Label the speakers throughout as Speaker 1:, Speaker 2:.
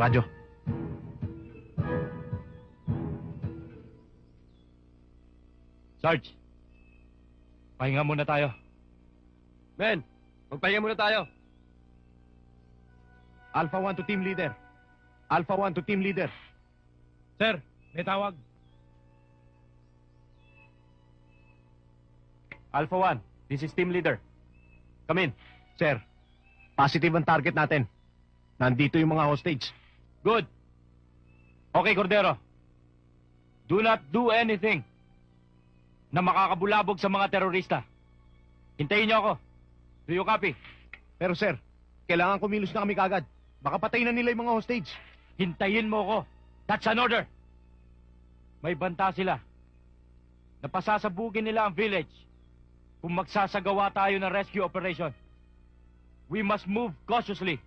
Speaker 1: Radyo.
Speaker 2: Sarge, pahinga muna tayo.
Speaker 3: Men, magpahinga muna tayo.
Speaker 1: Alpha 1 to team leader. Alpha 1 to team leader.
Speaker 2: Sir, may tawag.
Speaker 1: Alpha 1, this is team leader. Come in. Sir, positive ang target natin. Nandito yung mga hostage.
Speaker 2: Good. Okay, Cordero. Do not do anything na makakabulabog sa mga terorista. Hintayin niyo ako. Do you copy?
Speaker 1: Pero sir, kailangan kumilos na kami kagad. Baka patay na nila yung mga hostage.
Speaker 2: Hintayin mo ako. That's an order. May banta sila. Napasasabugin nila ang village kung magsasagawa tayo ng rescue operation. We must move cautiously.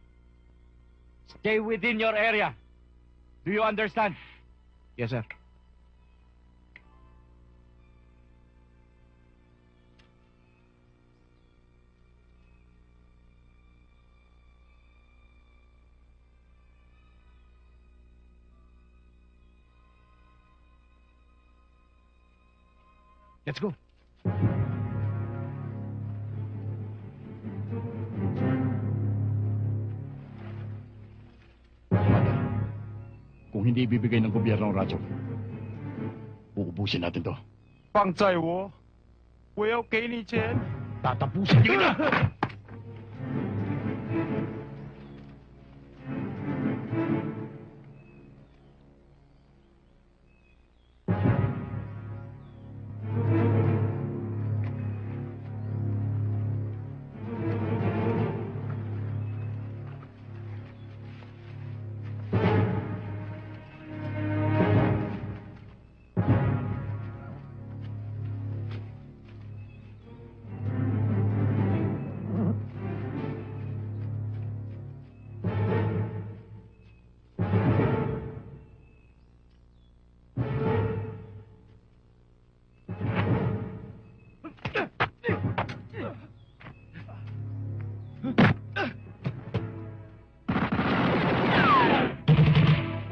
Speaker 2: Stay within your area. Do you understand?
Speaker 1: Yes, sir. Let's go.
Speaker 4: Kung hindi ibibigay ng gobyerno ang radyo, uubusin natin to.
Speaker 5: 放在我，我要给你钱。
Speaker 4: Tatapusin kita!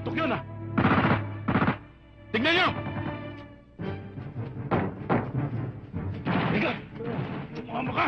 Speaker 2: Putok yun ah! Tignan niyo! Higa! Sumama ka!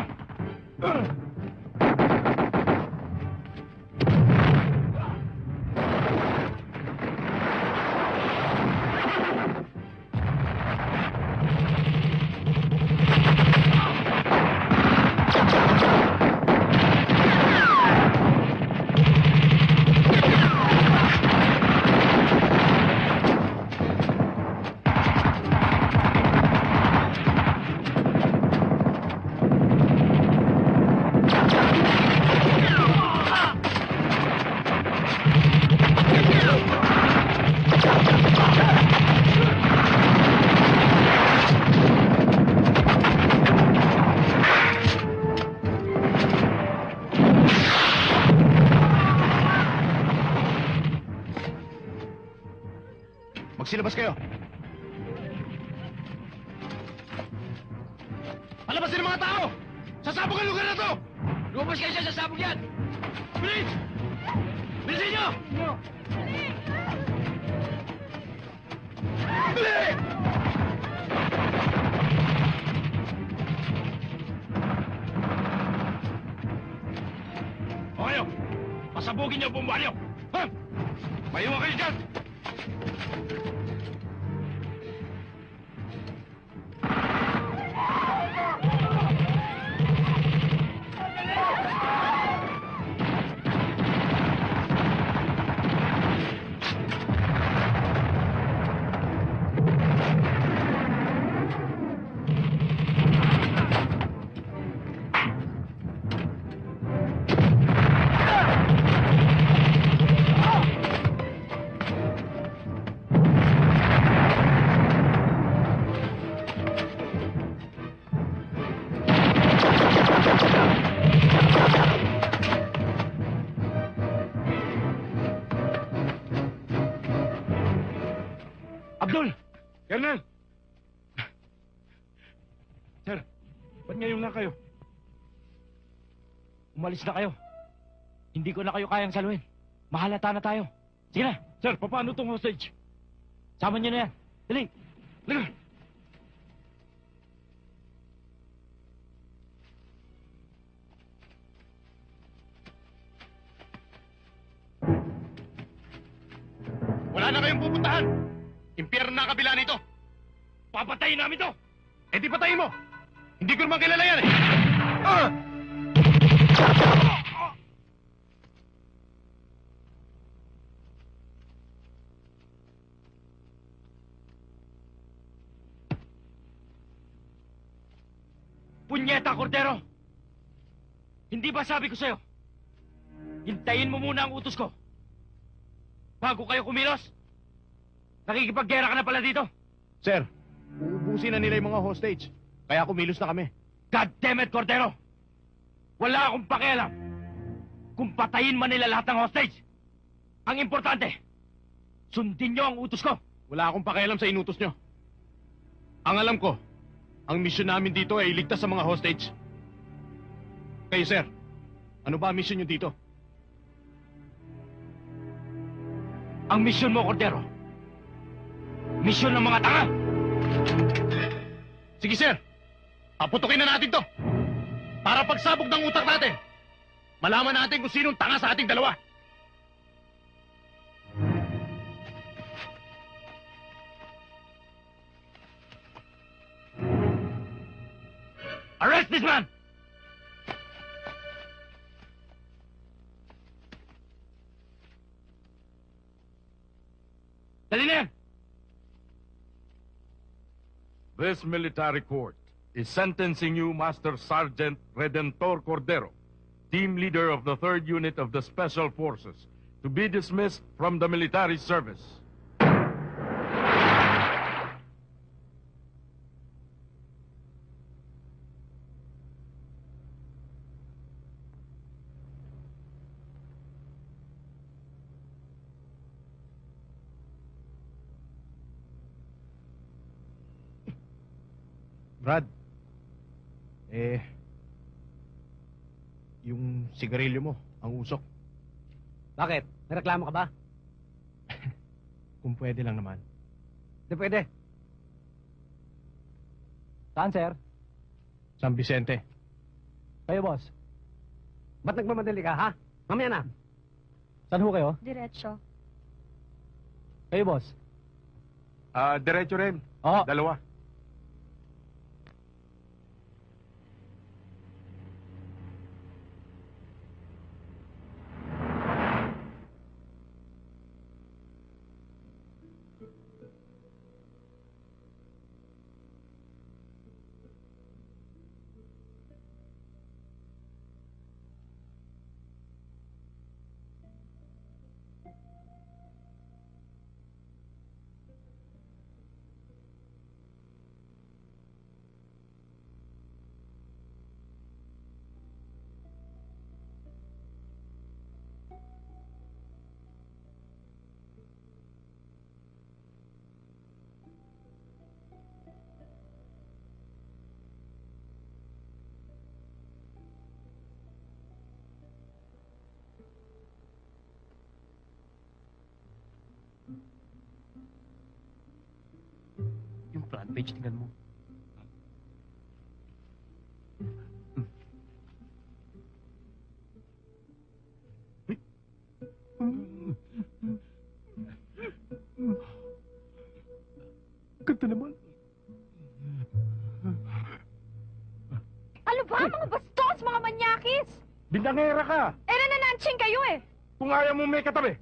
Speaker 1: Magsilabas kayo. Palabasin ang mga tao! Sasabog ang lugar na to!
Speaker 3: Lumabas kayo sa sasabog yan!
Speaker 1: Bilis! Bilisin nyo! Bilis!
Speaker 2: O kayo! Pasabugin niyo ang bombaryo! Ha? Mayungan kayo dyan! Abdul! Colonel! Sir, ba't ngayon lang kayo? Umalis na kayo. Hindi ko na kayo kayang saluhin. Mahalata na tayo. Sige na. Sir, paano tong hostage? Sama niyo na yan. Dali. Dali.
Speaker 1: Wala na kayong pupuntahan. Impyerno na kabila nito.
Speaker 2: Papatayin namin to!
Speaker 1: Eh di patayin mo. Hindi ko naman kilala yan eh. Ah!
Speaker 2: Punyeta, Cordero! Hindi ba sabi ko sa'yo? Hintayin mo muna ang utos ko. Bago kayo kumilos. Nakikipaggera ka na pala dito.
Speaker 1: Sir, uubusin na nila yung mga hostage. Kaya kumilos na kami.
Speaker 2: God damn it, Cordero! Wala akong pakialam kung patayin man nila lahat ng hostage. Ang importante, sundin nyo ang utos ko.
Speaker 1: Wala akong pakialam sa inutos nyo. Ang alam ko, ang misyon namin dito ay iligtas sa mga hostage. Kayo, sir, ano ba ang misyon nyo dito?
Speaker 2: Ang misyon mo, Cordero, misyon ng mga tanga.
Speaker 1: Sige, sir. Paputukin na natin to. Para pagsabog ng utak natin, malaman natin kung sinong tanga sa ating dalawa.
Speaker 2: Arrest this man! Dali na yan!
Speaker 5: This military court is sentencing you, Master Sergeant Redentor Cordero, team leader of the 3rd Unit of the Special Forces, to be dismissed from the military service.
Speaker 1: Brad, yung sigarilyo mo, ang usok.
Speaker 3: Bakit? May reklamo ka ba?
Speaker 1: Kung pwede lang naman.
Speaker 3: Hindi pwede. Saan, sir?
Speaker 1: San Vicente.
Speaker 3: Kayo, boss. Ba't nagmamadali ka, ha? Mamaya na. Saan ho kayo?
Speaker 6: Diretso.
Speaker 3: Kayo, boss.
Speaker 5: Diretso rin.
Speaker 3: Oo.
Speaker 5: Dalawa.
Speaker 3: Yung front page, tingnan mo.
Speaker 1: Ganda naman.
Speaker 6: Ano ba? Mga bastos, mga manyakis!
Speaker 5: Bindangera ka!
Speaker 6: Eh, nananansing kayo eh!
Speaker 5: Kung ayaw mo may katabi,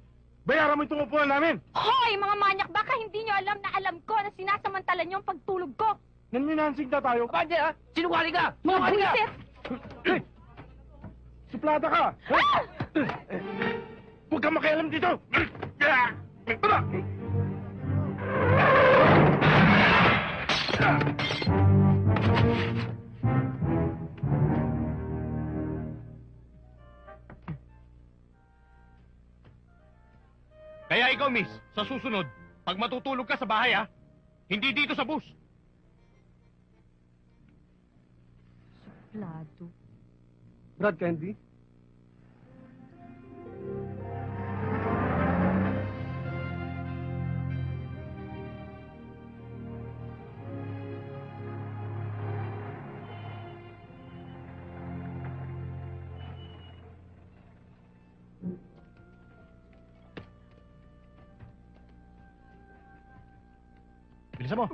Speaker 5: bayaran mo itong upuan namin!
Speaker 6: Hoy, mga manyak, baka hindi nyo alam na alam ko na sinasamantala nyo ang pagtulog ko!
Speaker 5: Nanminansing na tayo.
Speaker 3: Pwede, ha? Sinungaling ka!
Speaker 6: Mga
Speaker 3: Sinungaling ka!
Speaker 6: buwisit!
Speaker 5: Eh! Suplada ka!
Speaker 6: Ah!
Speaker 5: Huwag kang makialam dito! Tara!
Speaker 1: Kaya ikaw, miss, sa susunod, pag matutulog ka sa bahay, ha? Hindi dito sa bus.
Speaker 6: Plado.
Speaker 3: Brad Candy?
Speaker 1: Bilisan mo.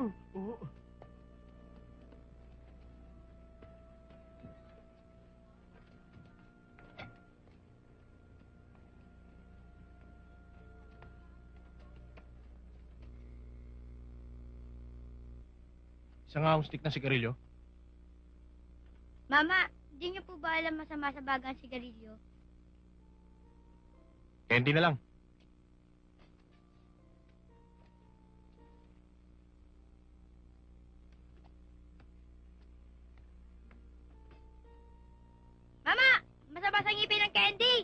Speaker 1: Isa nga akong stick na sigarilyo.
Speaker 7: Mama, hindi niyo po ba alam masama sa bagang sigarilyo?
Speaker 1: Candy na lang.
Speaker 7: Mama! Masama sa ngipin ng candy!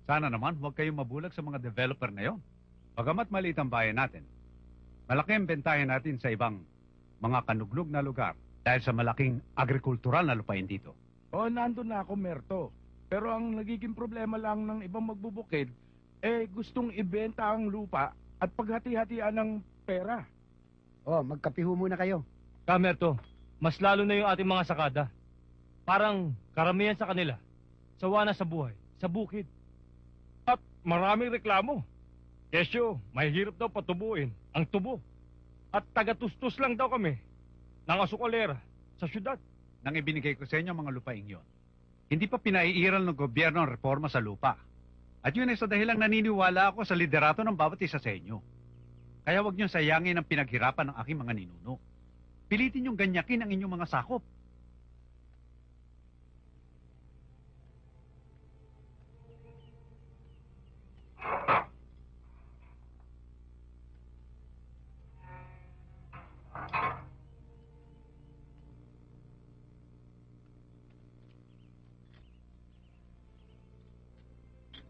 Speaker 8: Sana naman huwag kayong mabulag sa mga developer na yon. Bagamat maliit ang bayan natin, malaki ang bentahin natin sa ibang mga kanuglog na lugar dahil sa malaking agrikultural na lupain dito.
Speaker 5: O, nandun na ako, Merto. Pero ang nagiging problema lang ng ibang magbubukid, eh gustong ibenta ang lupa at paghati-hatian ng pera.
Speaker 3: Oh, magkapiho muna kayo.
Speaker 2: Kamerto, mas lalo na yung ating mga sakada. Parang karamihan sa kanila, sawa na sa buhay, sa bukid. At maraming reklamo. Kesyo, may hirap daw patubuin ang tubo. At taga-tustos lang daw kami ng asukalera sa syudad.
Speaker 8: Nang ibinigay ko sa inyo ang mga lupaing yon, hindi pa pinaiiral ng gobyerno ang reforma sa lupa. At yun ay sa dahilang naniniwala ako sa liderato ng bawat isa sa inyo. Kaya huwag niyong sayangin ang pinaghirapan ng aking mga ninuno. Pilitin niyong ganyakin ang inyong mga sakop.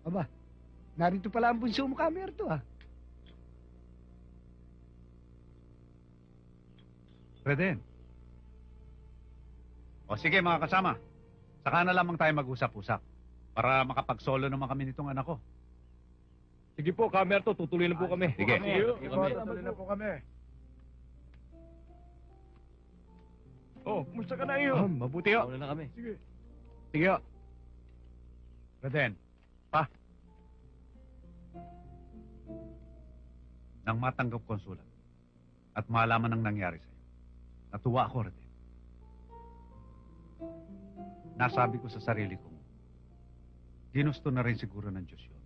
Speaker 3: Aba, narito pala ang bunso mo, Kamerto, ah.
Speaker 8: Reden. O sige mga kasama, saka na lamang tayo mag-usap-usap para makapagsolo naman kami nitong anak ko.
Speaker 2: Sige po, Kamerto, tutuloy na po kami.
Speaker 8: Sige.
Speaker 5: Sige po, tuloy na po kami. Oh, kumusta ka na iyo?
Speaker 1: Mabuti ho.
Speaker 2: na kami.
Speaker 5: Sige.
Speaker 1: Sige ho.
Speaker 8: Reden. Nang matanggap ko ang sulat at malaman ang nangyari sa'yo, natuwa ako, Reden. Nasabi ko sa sarili kong, ginusto na rin siguro ng Diyos yun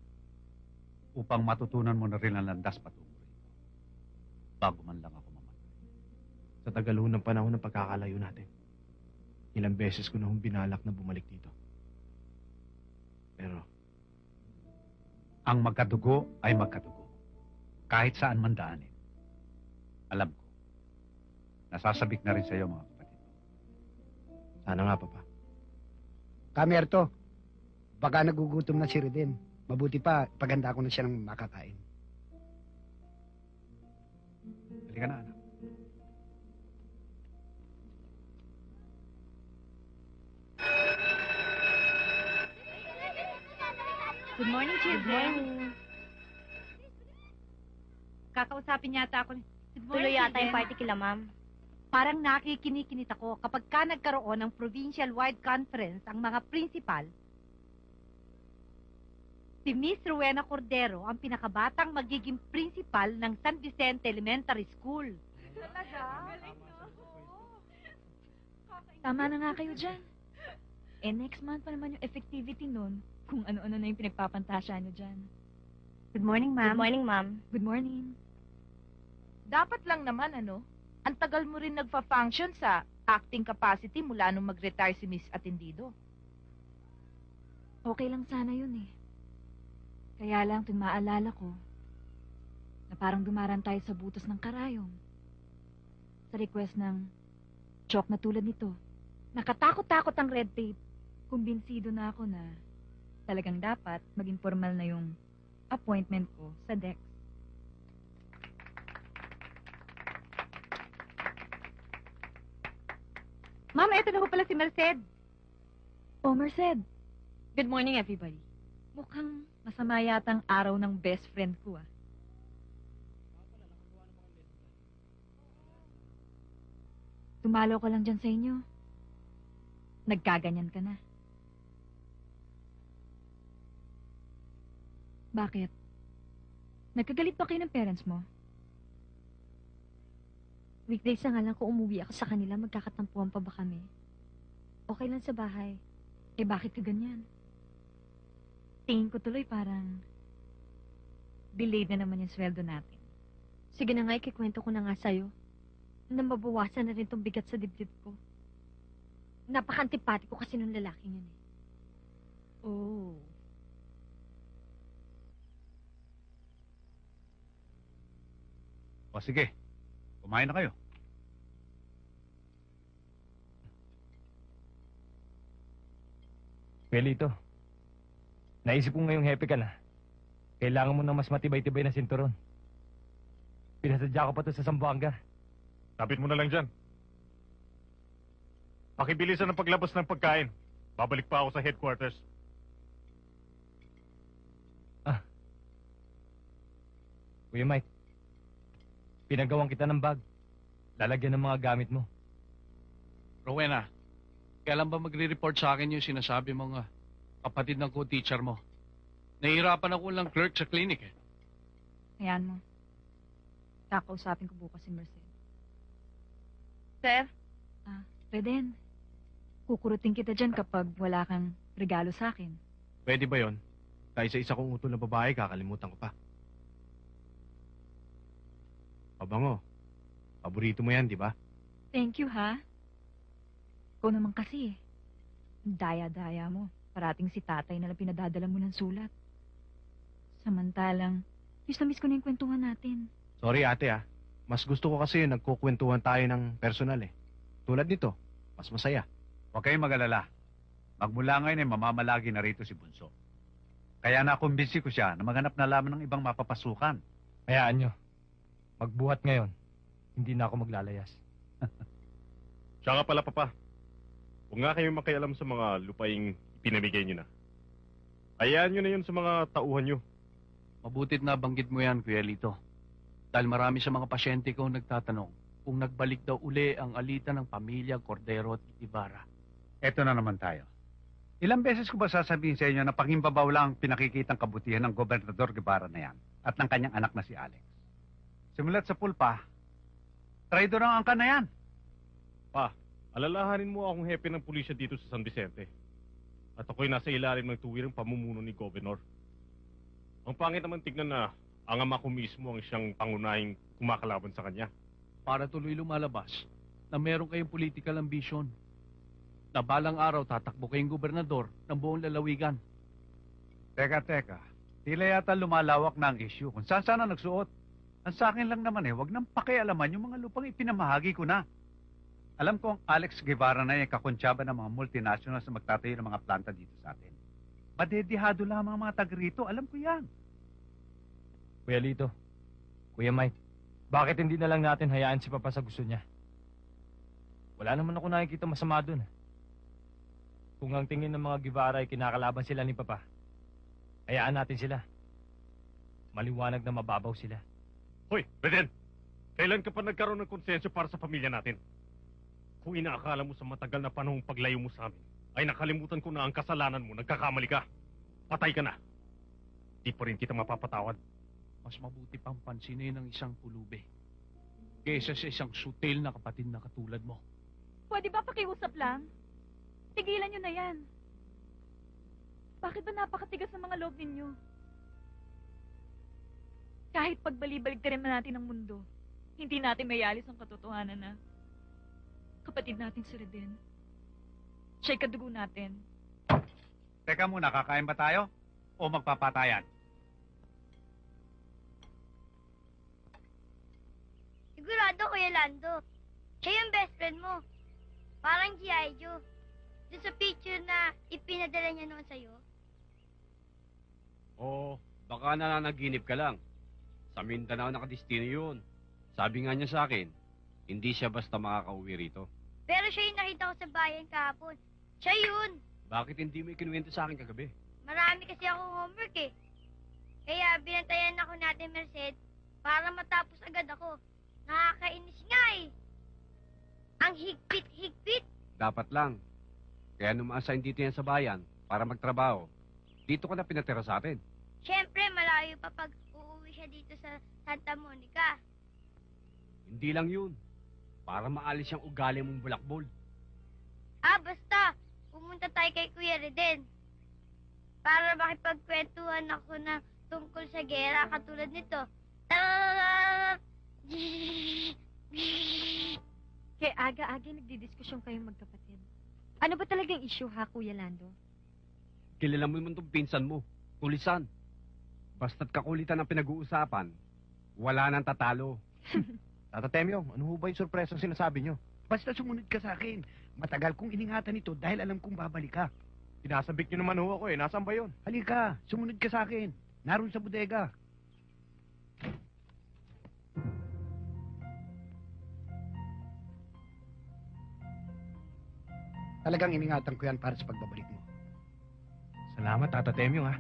Speaker 8: upang matutunan mo na rin ang landas patungo rito bago man lang ako mamatay.
Speaker 1: Sa tagal ho ng panahon ng pagkakalayo natin, ilang beses ko na hong binalak na bumalik dito. Pero,
Speaker 8: Ang magkadugo ay magkadugo. Kahit saan man daanin. Alam ko, nasasabik na rin sa iyo mga kapatid.
Speaker 1: sana nga, Papa.
Speaker 3: Kamerto, baka nagugutom na si Reden. Mabuti pa, paganda ko na siya ng makakain.
Speaker 8: Halika na, anak.
Speaker 6: Good morning, children. Kakausapin yata ako. Good morning,
Speaker 7: Tuloy yata yung
Speaker 6: children.
Speaker 7: party kila ma'am.
Speaker 6: Parang nakikinikinit ako kapag ka nagkaroon ng provincial-wide conference ang mga principal. Si Miss Rowena Cordero ang pinakabatang magiging principal ng San Vicente Elementary School.
Speaker 9: Tama na nga kayo dyan. Eh, next month pa naman yung effectivity nun. Kung ano-ano na yung pinagpapantasya nyo dyan.
Speaker 6: Good morning,
Speaker 7: Good morning, ma'am.
Speaker 9: Good morning.
Speaker 10: Dapat lang naman, ang tagal mo rin nagfa-function sa acting capacity mula nung mag-retire si Miss Atendido.
Speaker 9: Okay lang sana yun eh. Kaya lang, tuwing maalala ko, na parang dumaran tayo sa butas ng karayom. Sa request ng chok na tulad nito. Nakatakot-takot ang red tape. Kumbinsido na ako na talagang dapat maging formal na yung appointment ko sa DEX.
Speaker 6: Ma'am, eto na ho pala si Merced.
Speaker 9: Oh, Merced. Good morning, everybody. Mukhang masama yata ang araw ng best friend ko, ah. Tumalo ko lang dyan sa inyo. Nagkaganyan ka na. Bakit? Nagkagalit ba kayo ng parents mo?
Speaker 11: Weekdays na nga lang kung umuwi ako sa kanila, magkakatampuhan pa ba kami? Okay lang sa bahay.
Speaker 9: Eh bakit ka ganyan? Tingin ko tuloy parang delayed na naman yung sweldo natin.
Speaker 11: Sige na nga, ikikwento ko na nga sa'yo. Na mabawasan na rin tong bigat sa dibdib ko. Napaka-antipati ko kasi nung lalaking yun eh.
Speaker 9: Oh.
Speaker 8: O sige, kumain na kayo.
Speaker 2: Pelito, naisip ko ngayong happy ka na. Kailangan mo ng mas matibay-tibay na sinturon. Pinasadya ko pa to sa Zamboanga.
Speaker 1: Tapit mo na lang dyan. Pakibilisan ng paglabas ng pagkain. Babalik pa ako sa headquarters.
Speaker 2: Kuya Mike, pinagawan kita ng bag. Lalagyan ng mga gamit mo.
Speaker 12: Rowena, kailan ba magre-report sa akin yung sinasabi mong kapatid ng co-teacher mo? Nahihirapan ako lang clerk sa clinic eh.
Speaker 9: Ayan mo. Kakausapin ko bukas si Merced.
Speaker 10: Sir,
Speaker 9: Reden, kukurutin kita dyan kapag wala kang regalo sa akin.
Speaker 1: Pwede ba yon? Kaisa-isa kong utol na babae, kakalimutan ko pa. Pabango. Paborito mo yan, di ba?
Speaker 9: Thank you, ha? Ikaw naman kasi eh. Ang daya-daya mo. Parating si tatay na lang pinadadala mo ng sulat. Samantalang, miss na miss ko na yung kwentuhan natin.
Speaker 1: Sorry ate Mas gusto ko kasi yung nagkukwentuhan tayo ng personal eh. Tulad nito, mas masaya.
Speaker 8: Huwag kayong mag-alala. Magmula ngayon ay mamamalagi na rito si Bunso. Kaya nakumbinsi ko siya na maghanap na lamang ng ibang mapapasukan.
Speaker 2: Hayaan nyo. Magbuhat ngayon. Hindi na ako maglalayas.
Speaker 1: Tsaka pala papa, huwag nga kayong makialam sa mga lupaing pinamigay nyo na. Hayaan nyo na yun sa mga tauhan nyo.
Speaker 12: Mabutit na banggit mo yan, Kuya Lito. Dahil marami sa mga pasyente ko nagtatanong kung nagbalik daw uli ang alitan ng pamilya Cordero at Ibarra.
Speaker 8: Eto na naman tayo. Ilang beses ko ba sasabihin sa inyo na pangimbabaw lang ang pinakikitang kabutihan ng Gobernador Guevara na yan at ng kanyang anak na si Alex? Simulat sa pulpa, traidor ang angka na yan.
Speaker 1: Pa, alalahanin mo akong hepe ng pulisya dito sa San Vicente. At ako'y nasa ilalim ng tuwirang pamumuno ni Governor. Ang pangit naman tignan na ang ama ko mismo ang siyang pangunahing kumakalaban sa kanya.
Speaker 12: Para tuloy lumalabas na meron kayong political ambition. Na balang araw tatakbo kayong gobernador ng buong lalawigan.
Speaker 8: Teka. Tila yata lumalawak na ang issue kung saan sana nagsuot. Ang sa akin lang naman wag nang pakialaman yung mga lupang ipinamahagi ko na. Alam ko ang Alex Guevara na yung kakonsyaba ng mga multinationals na magtatayo ng mga planta dito sa atin. Madedihado lamang ang mga taga-rito, alam ko yan.
Speaker 2: Kuya Lito, Kuya Mike, bakit hindi na lang natin hayaan si Papa sa gusto niya? Wala naman ako nakikita masama dun. Kung ang tingin ng mga Guevara ay kinakalaban sila ni Papa, hayaan natin sila. Maliwanag na mababaw sila.
Speaker 1: Hoy, Beden! Kailan ka pa nagkaroon ng konsensyo para sa pamilya natin? Kung inaakala mo sa matagal na panahong paglayo mo sa amin, ay nakalimutan ko na ang kasalanan mo, nagkakamali ka. Patay ka na. Di pa rin kita mapapatawad.
Speaker 12: Mas mabuti pang pansinin ng isang pulube kaysa sa isang sutil na kapatid na katulad mo.
Speaker 9: Pwede ba pakiusap lang? Tigilan nyo na yan. Bakit ba napakatigas ng mga loob ninyo? Kahit pagbali-balik rin natin ang mundo, hindi natin mayalis ang katotohanan na kapatid natin si Reden. Siya'y kadugo natin.
Speaker 8: Teka muna, kakain ba tayo? O magpapatayan?
Speaker 7: Sigurado, Kuya Lando. Siya yung best friend mo. Parang G.I. Joe. Doon sa picture na ipinadala niya noon sa'yo.
Speaker 13: Oo, baka nananaginip ka lang. Sa Mindanao nakadestino yun. Sabi nga niya sa akin, hindi siya basta makakauwi rito.
Speaker 7: Pero siya yung nakita ko sa bayan kahapon. Siya yun.
Speaker 13: Bakit hindi mo ikinuwento sa akin kagabi?
Speaker 7: Marami kasi akong homework eh. Kaya binantayan ako natin Merced para matapos agad ako. Nakakainis nga eh. Ang higpit-higpit.
Speaker 13: Dapat lang. Kaya nung ma-assign dito yan sa bayan para magtrabaho, dito ka na pinatira sa atin.
Speaker 7: Siyempre, malayo pa pag uuwi siya siya dito sa Santa Monica.
Speaker 13: Hindi lang yun. Para maalis yung ugali mong bulakbol.
Speaker 7: Basta, pumunta tayo kay Kuya Reden. Para makipagkwentuhan ako na tungkol sa gera katulad nito.
Speaker 11: Kaya aga-aga nagdidiskusyon kayong magkapatid. Ano ba talagang issue ha, Kuya Lando?
Speaker 13: Kilala mo naman itong pinsan mo. Tulisan. Basta't kakulitan ang pinag-uusapan, wala nang tatalo.
Speaker 2: Tata Temyo, ano ho ba yung sorpresa sinasabi nyo?
Speaker 3: Basta sumunod ka sa akin. Matagal kong iningatan ito dahil alam kong babalik ka.
Speaker 2: Pinasabik nyo naman ho ako eh. Nasaan ba yun?
Speaker 3: Halika, sumunod ka sa akin. Naroon sa bodega. Talagang iningatan ko yan para sa pagbabalik mo.
Speaker 2: Salamat, Tata Temyo ha.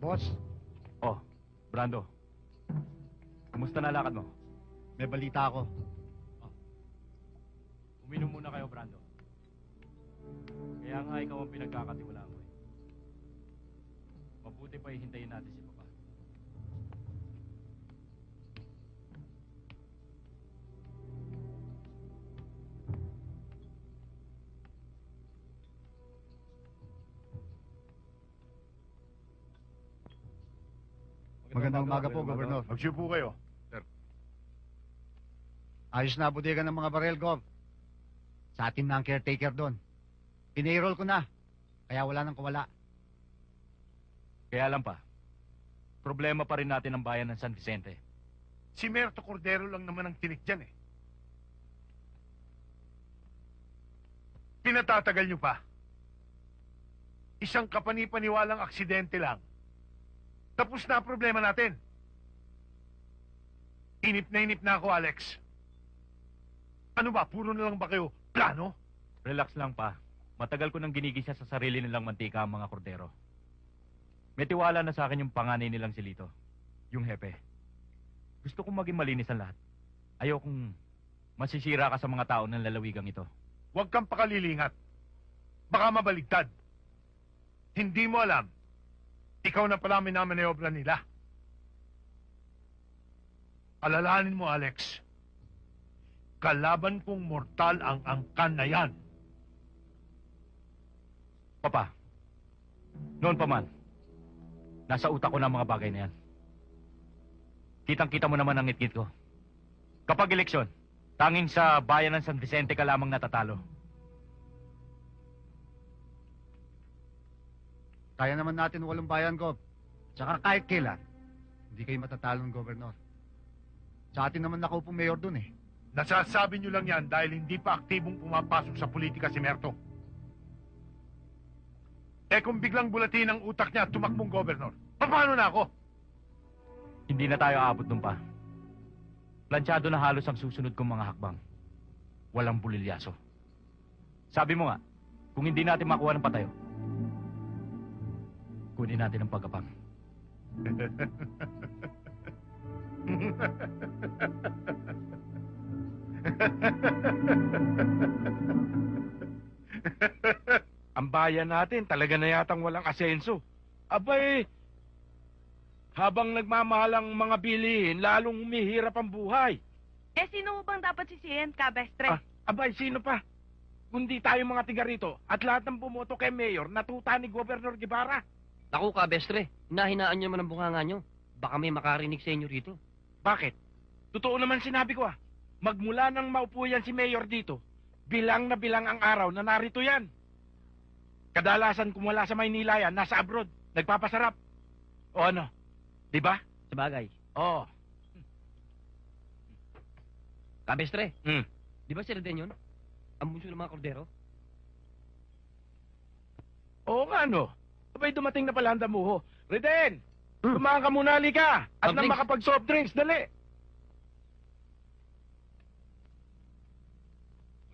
Speaker 3: Boss,
Speaker 2: Oh, Brando. Kumusta na lakad mo?
Speaker 4: May balita ako.
Speaker 2: Uminom muna kayo, Brando. Kaya nga ikaw ang pinagkakatiwalaan ko eh. Mabuti pa hihintayin natin si Papa.
Speaker 4: Magandang umaga po, Gobernador.
Speaker 5: Magsiyo po kayo.
Speaker 4: Ayos na bodega ng mga barel, Gov. Sa atin na ang caretaker doon. Pinayroll ko na, kaya wala nang kawala.
Speaker 2: Kaya lang pa, problema pa rin natin ang bayan ng San Vicente.
Speaker 5: Si Merto Cordero lang naman ang tinik dyan eh. Pinatatagal nyo pa. Isang kapanipaniwalang aksidente lang. Tapos na ang problema natin. Inip na ako, Alex. Ano ba, puro na lang ba kayo plano?
Speaker 2: Relax lang pa. Matagal ko nang ginigisa sa sarili nilang mantika ang mga kordero. May tiwala na sa akin yung panganay nilang si Lito. Yung hepe. Gusto kong maging malinis ang lahat. Ayokong masisira ka sa mga tao ng lalawigang ito.
Speaker 5: Huwag kang pakalilingat. Baka mabaligtad. Hindi mo alam. Ikaw na pala minamaniobra nila. Alalahanin mo, Alex. Kalaban kong mortal ang angkan na yan.
Speaker 2: Papa, noon pa man, nasa utak ko na ang mga bagay na yan. Kitang-kita mo naman ang ngit-ngit ko. Kapag eleksyon, tanging sa bayan ng San Vicente ka lamang natatalo.
Speaker 4: Kaya naman natin walong bayan, Gov. Tsaka kahit kailan, hindi kayo matatalo ng gobernador. Sa atin naman nakaupo mayor dun eh.
Speaker 14: Nasasabi nyo lang yan dahil hindi pa aktibong pumapasok sa politika si Merto. Eh kung biglang bulatin ang utak niya at tumakbong gobernador, paano na ako?
Speaker 2: Hindi na tayo aabot nun pa. Planchado na halos ang susunod kong mga hakbang. Walang bulilyaso. Sabi mo nga, kung hindi natin makuha ng patayo, kunin natin ang pagkapang.
Speaker 5: Ang bayan natin talaga na yatang walang asenso. Abay, habang nagmamahal ang mga bilihin, lalong humihirap ang buhay.
Speaker 10: Eh, sino mo bang dapat sisihin, Kabestre?
Speaker 5: Abay, sino pa? Kundi tayo mga tiga rito at lahat ng bumoto kay Mayor natuta ni Governor Guevara.
Speaker 15: Naku, Kabestre, hinahinaan niyo naman ang bunganga niyo. Baka may makarinig sa inyo rito.
Speaker 5: Bakit? Totoo naman sinabi ko Magmula nang maupo yan si Mayor dito, bilang na bilang ang araw na narito yan. Kadalasan kung wala sa Maynila yan, nasa abroad, nagpapasarap. O ano? Di ba?
Speaker 15: Sabagay.
Speaker 5: Oo.
Speaker 15: Kabestre, di ba si Reden yun? Ang bunso ng mga kordero?
Speaker 5: Oo nga no. Abay dumating na pala ang damuho. Reden! Tumahan ka muna, halika! At nang makapag-soft drinks, dali!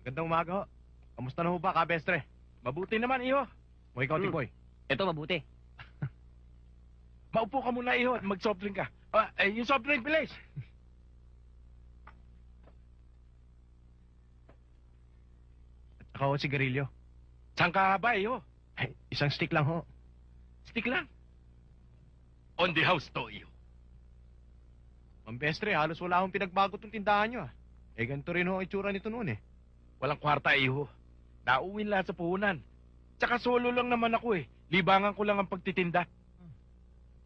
Speaker 1: Magandang umaga ho. Kamusta na ho ba, Kabestre?
Speaker 5: Mabuti naman, iho.
Speaker 1: O ikaw, Tiboy.
Speaker 15: Ito, mabuti.
Speaker 5: Maupo ka muna, iho, at mag-soft drink ka. Yung soft drink, bilis!
Speaker 1: At saka ho, sigarilyo.
Speaker 5: Saan ka ba, iho?
Speaker 1: Ay, isang stick lang ho.
Speaker 5: Stick lang? On the house to, iho.
Speaker 1: Mambestre, halos wala akong pinagbago tong tindahan nyo Eh, ganito rin ho ang itsura nito noon
Speaker 5: Walang kwarta, iho. Nauwin lahat sa puhunan. Tsaka solo lang naman ako Libangan ko lang ang pagtitinda.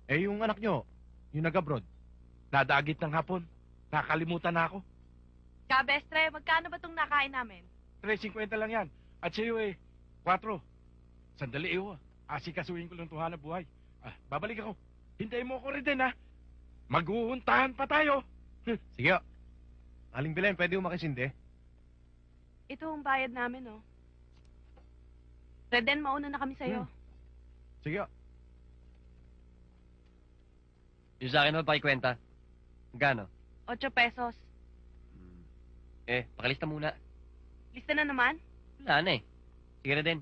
Speaker 1: Eh, yung anak nyo, yung nag-abroad.
Speaker 5: Nadagit ng hapon. Nakalimutan na ako.
Speaker 10: Kabestre, magkano ba itong nakain namin?
Speaker 5: 3.50 lang yan. At sa'yo 4. Sandali, iho. Asikasuhin ko lang tuhan na buhay. Babalik ako. Hintayin mo ako rin din, Maghuhuntahan pa tayo.
Speaker 1: Sige, Aling Belen, pwede mo makisindi?
Speaker 10: Ito ang bayad namin, Reden, mauna na kami sa'yo.
Speaker 1: Sige,
Speaker 15: Yung sa akin mo, pakikwenta. Gano?
Speaker 10: 8 pesos.
Speaker 15: Pakilista muna.
Speaker 10: Lista na naman?
Speaker 15: Wala na Sige na din.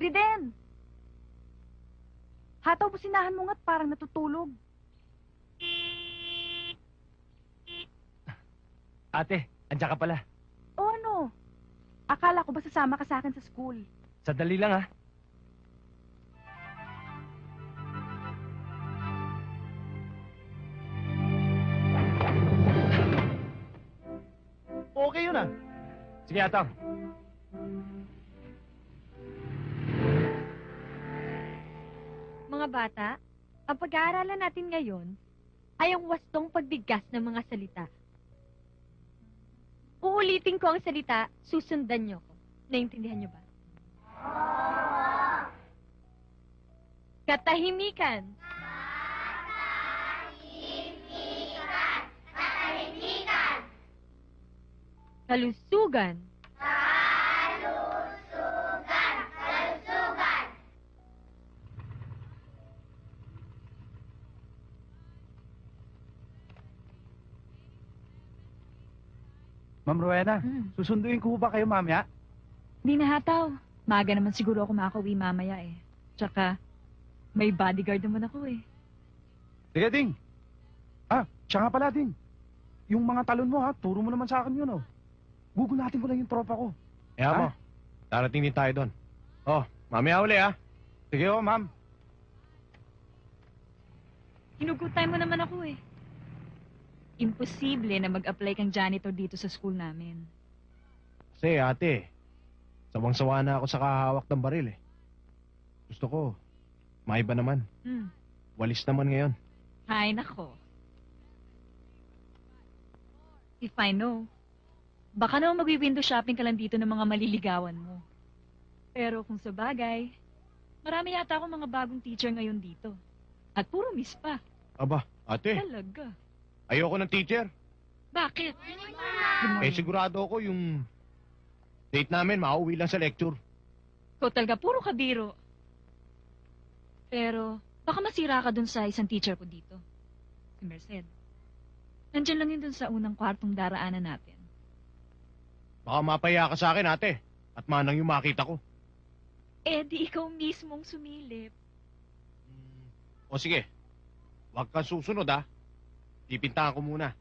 Speaker 9: Riden! Hataw businahan mo nga't parang natutulog.
Speaker 2: Ate, andyan ka pala.
Speaker 9: O ano? Akala ko ba sasama ka sa akin sa school?
Speaker 2: Sandali lang okay yun ah. Sige, Atang.
Speaker 11: Mga bata, ang pag-aaralan natin ngayon ay ang wastong pagbigkas ng mga salita. Uulitin ko ang salita, susundan niyo ko. Naintindihan niyo ba? Katahimikan.
Speaker 7: Katahimikan.
Speaker 11: Kalusugan.
Speaker 7: Kalusugan. Kalusugan.
Speaker 2: Ma'am Rowena, susunduin ko ba kayo mamaya?
Speaker 9: Hindi na hataw. Maaga naman siguro ako makauwi mamaya eh. Tsaka, may bodyguard naman ako eh.
Speaker 2: Sige, Ding. Siya nga pala, Ding. Yung mga talon mo ha, turo mo naman sa akin yun oh. Gugunatin ko lang yung tropa ko. Mo, darating din tayo doon. Oh, mamaya uli ha. Sige oh, ma'am.
Speaker 9: Hinugutay mo naman ako eh. Imposible na mag-apply kang janitor dito sa school namin.
Speaker 2: Kasi ate, sawang-sawa na ako sa kahawak ng baril eh. Gusto ko, maiba naman. Walis naman ngayon.
Speaker 9: Hay nako. If I know, baka naman magwi-window shopping ka lang dito ng mga maliligawan mo. Pero kung sa bagay, marami yata akong mga bagong teacher ngayon dito. At puro miss pa.
Speaker 2: Aba, ate,
Speaker 9: Talaga.
Speaker 2: ayoko ng teacher.
Speaker 9: Bakit?
Speaker 2: Sigurado ako yung date namin, makauwi lang sa lecture.
Speaker 9: Ikaw talaga, puro kabiro. Pero, baka masira ka dun sa isang teacher ko dito. Si Merced. Nandiyan lang yun dun sa unang kwartong daraanan natin.
Speaker 2: Baka mapaya ka sa akin, ate. At manang yung makita ko.
Speaker 9: Eh, di ikaw mismong sumilip.
Speaker 2: O sige, huwag kang susunod ha. Pipintahan ko muna.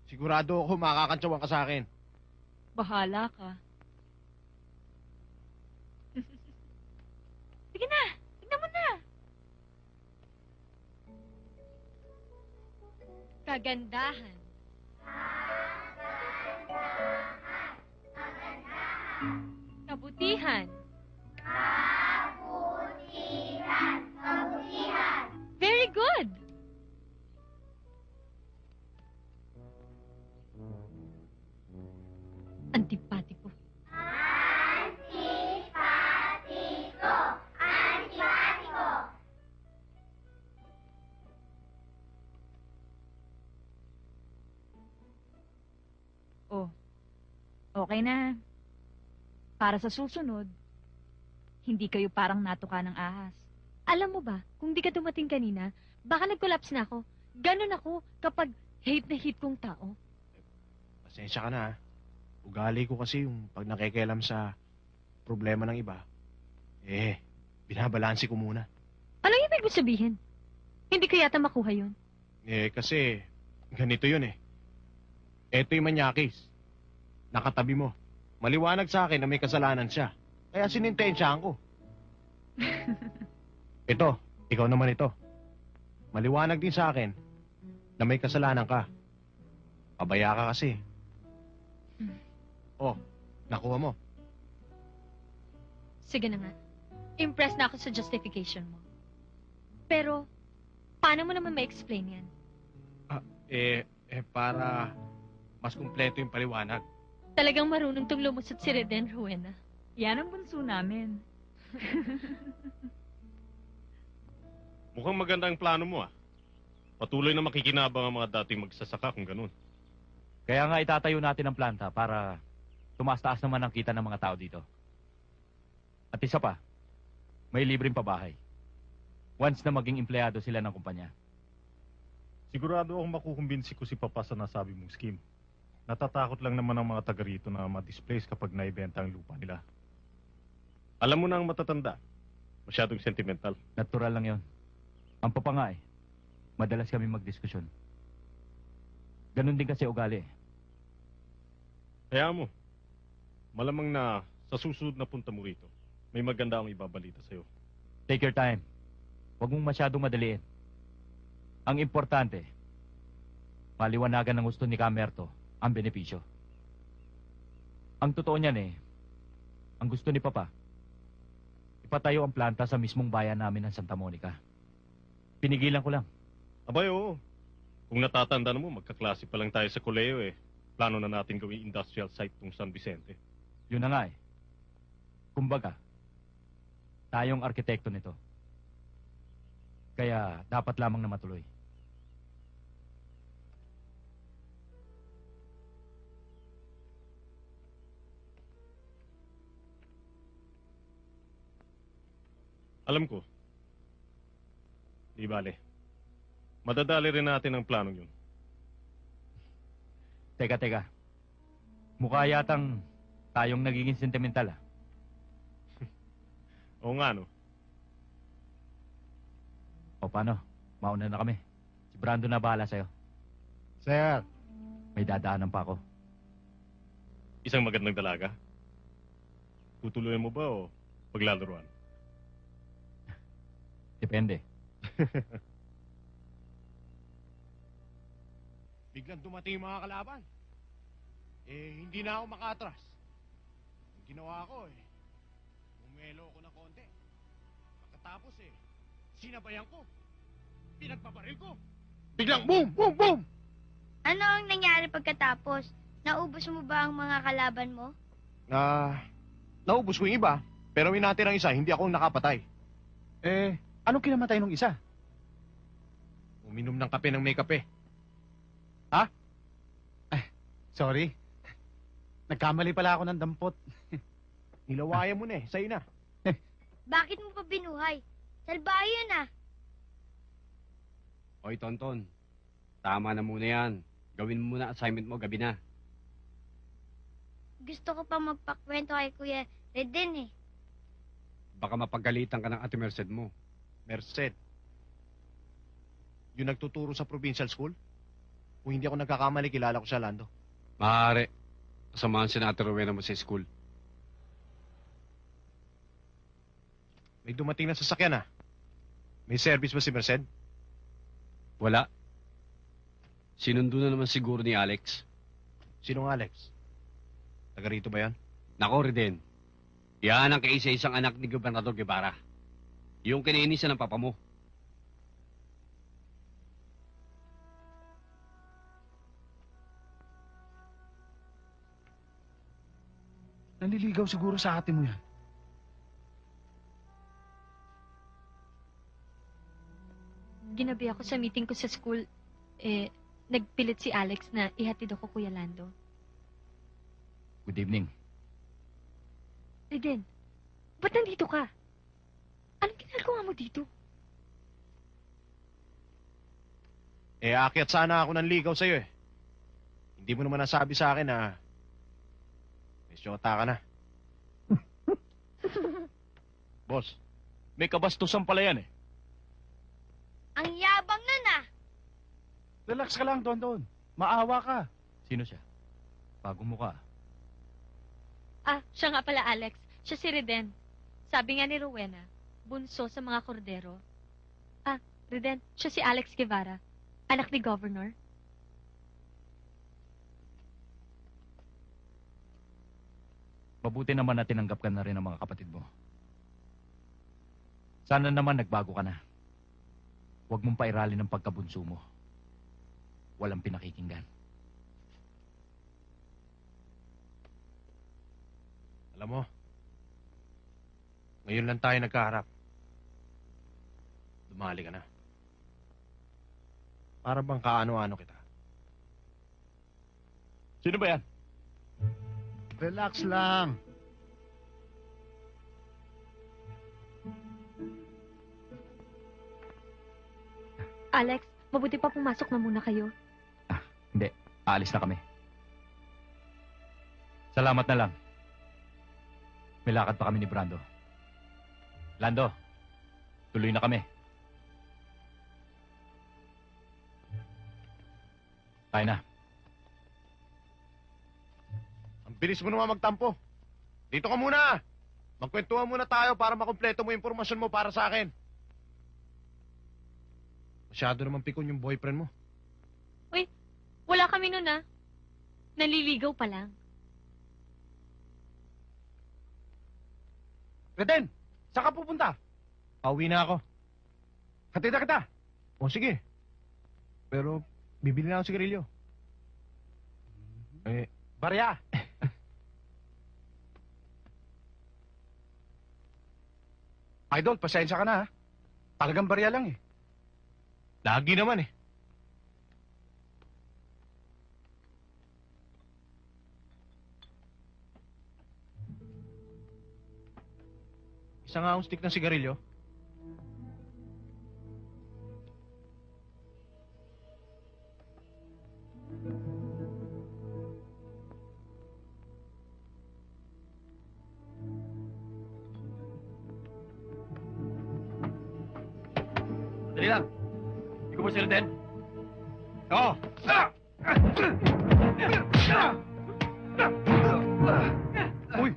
Speaker 2: Sigurado ako makakantsawan ka sa akin.
Speaker 9: Bahala ka. Sige na, tignan mo na.
Speaker 11: Kagandahan. Kabutihan.
Speaker 7: Kabutihan. Kabutihan.
Speaker 11: Very good. Antipatiko.
Speaker 7: Antipatiko. Antipatiko.
Speaker 9: Oh, okay na. Para sa susunod, hindi kayo parang natuka ng ahas.
Speaker 11: Alam mo ba, kung di ka dumating kanina, baka nag-collapse na ako. Ganon ako kapag hate na hate kong tao.
Speaker 2: Pasensya ka na ha. Ugali ko kasi yung pag nakikialam sa problema ng iba, binabalansi ko muna.
Speaker 11: Ano ibig mo sabihin? Hindi ko yata makuha yun.
Speaker 2: Kasi ganito yun eh. Eto yung manyakis. Nakatabi mo. Maliwanag sa akin na may kasalanan siya. Kaya sinintensyahan ko. Ito, ikaw naman ito. Maliwanag din sa akin na may kasalanan ka. Pabaya ka kasi. Oh, nakuha mo.
Speaker 11: Sige na nga. Impressed na ako sa justification mo. Pero, paano mo naman ma-explain yan?
Speaker 2: Para mas kumpleto yung paliwanag.
Speaker 11: Talagang marunong tong lumusot si Reden, Rowena.
Speaker 9: Yan ang bunso namin.
Speaker 1: Mukhang maganda ang plano mo Patuloy na makikinabang ang mga dating magsasaka kung ganun.
Speaker 2: Kaya nga itatayo natin ang planta para tumaas-taas naman ang kita ng mga tao dito. At isa pa, may libreng pabahay. Once na maging empleyado sila ng kumpanya.
Speaker 14: Sigurado akong makukumbinsi ko si Papa sa nasabi mong scheme. Natatakot lang naman ang mga taga rito na ma-displace kapag naibenta ang lupa nila.
Speaker 1: Alam mo na ang matatanda. Masyadong sentimental.
Speaker 2: Natural lang yon. Ang Papa nga madalas kami magdiskusyon. Ganon din kasi ugali.
Speaker 1: Kaya mo, malamang na sa susunod na punta mo rito, may maganda akong ibabalita sa'yo.
Speaker 2: Take your time. Huwag mong masyadong madaliin. Ang importante, maliwanagan ng gusto ni Camerto ang benepisyo. Ang totoo niyan ang gusto ni Papa, ipatayo ang planta sa mismong bayan namin ng Santa Monica. Pinigilan ko lang.
Speaker 1: Abay, oo. Kung natatandaan mo, magkaklase pa lang tayo sa koleyo Plano na natin gawing industrial site tong San Vicente.
Speaker 2: Yun na nga Kumbaga, tayong arkitekto nito. Kaya dapat lamang na matuloy.
Speaker 1: Alam ko. Di bale. Madadali rin natin ang planong yun.
Speaker 2: Teka. Mukha yatang tayong nagiging sentimental
Speaker 1: Oo nga, no?
Speaker 2: O paano? Mauna na kami. Si Brando na bahala sa'yo.
Speaker 4: Sir.
Speaker 2: May dadaanan pa ako.
Speaker 1: Isang magandang dalaga? Tutuloyan mo ba o paglalaruan?
Speaker 2: Depende.
Speaker 16: Biglang dumating yung mga kalaban. Hindi na ako makatras. Ang ginawa ko umelo ko ng konti. Pagkatapos sinabayan ko. Pinagpabaril ko. Biglang boom, boom, boom!
Speaker 7: Ano ang nangyari pagkatapos? Naubos mo ba ang mga kalaban mo?
Speaker 16: Naubos ko yung iba. Pero may natirang isa, hindi ako nakapatay.
Speaker 3: Anong kinamatay nung isa?
Speaker 16: Uminom ng kape ng may kape.
Speaker 3: Sorry. Nagkamali pala ako ng dampot.
Speaker 16: Nilawayan mo na sa'yo na.
Speaker 7: Bakit mo pa binuhay? Salbahe yun
Speaker 13: Oy, Tonton. Tama na muna yan. Gawin mo muna assignment mo gabi na.
Speaker 7: Gusto ko pa magpakwento kay Kuya Reden
Speaker 13: Baka mapagalitan ka ng Ate Merced mo.
Speaker 16: Merced. Yung nagtuturo sa provincial school? Kung hindi ako nagkakamali, kilala ko siya, Lando.
Speaker 13: Maaari. Kasamahan si Ate Rowena mo sa school.
Speaker 16: May dumating na sasakyan May service ba si Merced?
Speaker 13: Wala. Sinundo na naman siguro ni Alex.
Speaker 16: Sinong Alex? Taga rito ba yan?
Speaker 13: Nako, Reden. Yan ang kaisa-isang anak ni Gobernador Guevara. Yung kinainisan ng papa mo.
Speaker 3: Naliligaw siguro sa ate mo yan.
Speaker 11: Ginabi ako sa meeting ko sa school. Nagpilit si Alex na ihatid ako, Kuya Lando.
Speaker 2: Good evening.
Speaker 11: Reden, ba't nandito ka? Anong ginagawa mo dito?
Speaker 16: Aakyat sana ako ng ligaw sa'yo Hindi mo naman nasabi sa akin na may syota ka na.
Speaker 2: Boss, may kabastusan pala yan
Speaker 7: Ang yabang nun
Speaker 3: Relax ka lang, Don. Maawa ka.
Speaker 2: Sino siya? Bagong mukha.
Speaker 11: Siya nga pala, Alex. Siya si Reden. Sabi nga ni Rowena, bunso sa mga kordero. Reden, siya si Alex Guevara. Anak ni Governor.
Speaker 2: Mabuti naman na tinanggap ka na rin ng mga kapatid mo. Sana naman nagbago ka na. Huwag mong pairalin ng pagkabunso mo. Walang pinakikinggan.
Speaker 16: Alam mo, ngayon lang tayo nagkaharap. Dumali ka na. Para bang kaano-ano kita.
Speaker 2: Sino ba yan?
Speaker 4: Relax lang.
Speaker 11: Alex, mabuti pa pumasok na muna kayo.
Speaker 2: Hindi. Aalis na kami. Salamat na lang. May lakad pa kami ni Brando. Lando, tuloy na kami. Tayo na.
Speaker 16: Ang bilis mo naman magtampo. Dito ka muna. Magkwentuhan muna tayo para makumpleto mo yung impormasyon mo para sa akin. Masyado naman pikon yung boyfriend mo.
Speaker 11: Uy, wala kami nun Naliligaw pa lang.
Speaker 16: Reden, saan ka pupunta? Pauwi na ako. Hatid na kita. O sige. Pero, bibili na ako sigarilyo. Barya. Idol, pasensya ka na ha. Talagang barya lang eh. Lagi naman eh. Isa nga akong stick ng sigarilyo.
Speaker 12: Dali lang. Hindi ko ba sila din?
Speaker 16: Oo. Uy!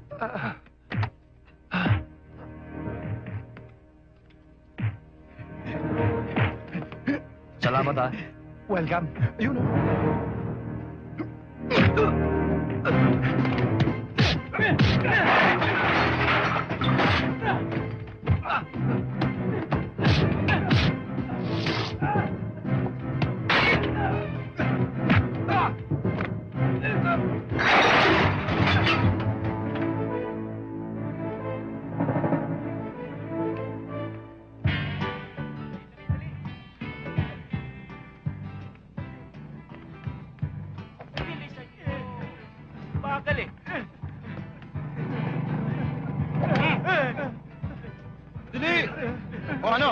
Speaker 12: Salamat, ha.
Speaker 16: Welcome. Ayun o.
Speaker 2: Bakal eh.
Speaker 16: Dali! O ano?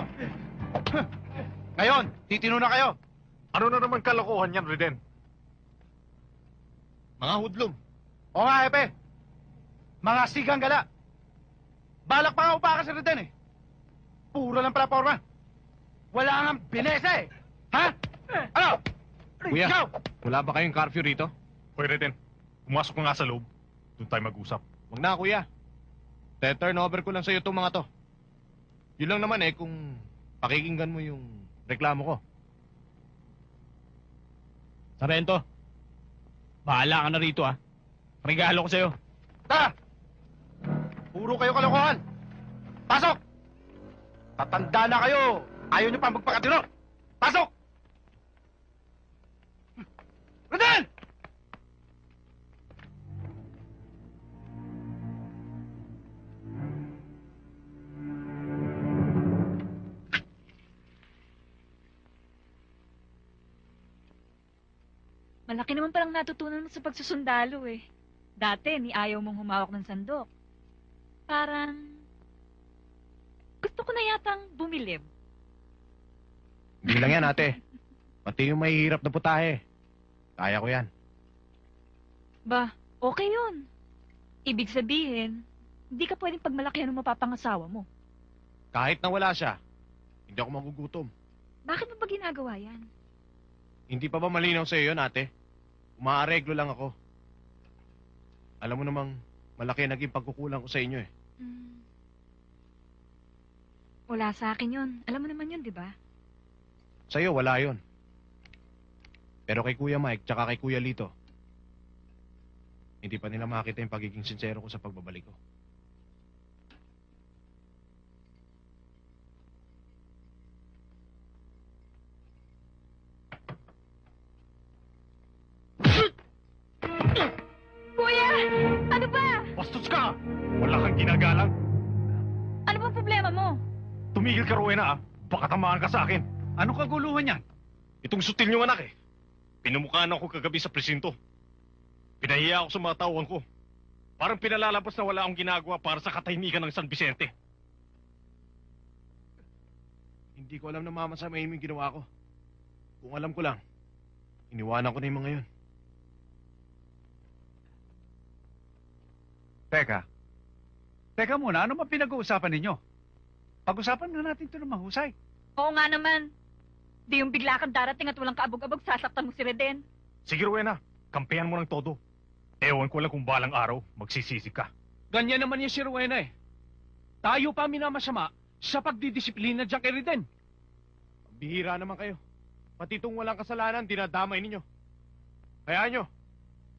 Speaker 16: Ngayon, titino na kayo.
Speaker 14: Ano na naman kalokohan yan, Reden?
Speaker 16: Mga hudlum. O nga, Epe. Mga sigang gala. Balak pa nga upakas si Reden eh. Puro lang pala forma. Wala nga binesa eh. Ha? Ano?
Speaker 14: Kuya,
Speaker 16: Ikaw!
Speaker 14: wala ba kayong curfew rito? Hoy, Reden. Pumasok ka nga sa loob. Doon tayo mag-usap.
Speaker 16: Huwag na, kuya. Turn over ko lang sa'yo itong mga to. Yun lang naman eh kung pakikinggan mo yung reklamo ko.
Speaker 13: Sarento, bahala ka na rito ah. Regalo ko sa'yo.
Speaker 16: Tara! Puro kayo kalokohan. Pasok! Tatanda na kayo. Ayaw nyo pa magpakatino. Pasok! Reden!
Speaker 9: Malaki naman palang natutunan mo sa pagsusundalo eh. Dati, ni ayaw mong humawak ng sandok. Parang... gusto ko na yatang bumilib.
Speaker 16: Hindi lang yan, ate. Pati yung mahihirap na putahe. Kaya ko yan.
Speaker 9: Ba, okay yun. Ibig sabihin, hindi ka pwedeng pagmalakihan ng mapapangasawa mo.
Speaker 16: Kahit na wala siya, hindi ako magugutom.
Speaker 9: Bakit mo ba ginagawa yan?
Speaker 16: Hindi pa ba malinaw sa'yo yun, ate? Umaareglo lang ako. Alam mo namang malaki naging pagkukulang ko sa inyo eh.
Speaker 9: Wala sa akin yun. Alam mo naman yun, di ba?
Speaker 16: Sa'yo, wala yun. Pero kay Kuya Mike tsaka kay Kuya Lito, hindi pa nila makita yung pagiging sincero ko sa pagbabalik ko.
Speaker 9: Kuya! Ano ba?
Speaker 14: Bastos ka! Wala kang ginagalang.
Speaker 9: Ano bang problema mo?
Speaker 14: Tumigil ka, Rowena, ah. Baka tamaan ka sa akin.
Speaker 8: Anong kaguluhan yan?
Speaker 14: Itong sutil niyong anak eh. Pinumukhaan ako kagabi sa presinto. Pinahiya ako sa mga tauhan ko. Parang pinalalabas na wala akong ginagawa para sa katahimikan ng San Vicente.
Speaker 16: Hindi ko alam na mamasamahin mo yung ginawa ko. Kung alam ko lang, iniwanan ko na yung mga yun.
Speaker 8: Teka muna, ano ba pinag-uusapan ninyo? Pag-usapan na natin ito ng mahusay.
Speaker 9: Oo nga naman. Di yung bigla kang darating at walang kaabog-abog, sasaktan mo si Reden.
Speaker 14: Sige, Rowena. Kampihan mo ng todo. Ewan ko lang kung balang araw, magsisisi ka.
Speaker 12: Ganyan naman yung si Rowena eh. Tayo pa minamasama sa pagdidisiplina dyan kay Reden.
Speaker 16: Bihira naman kayo. Pati itong walang kasalanan, dinadamay ninyo. Kaya nyo,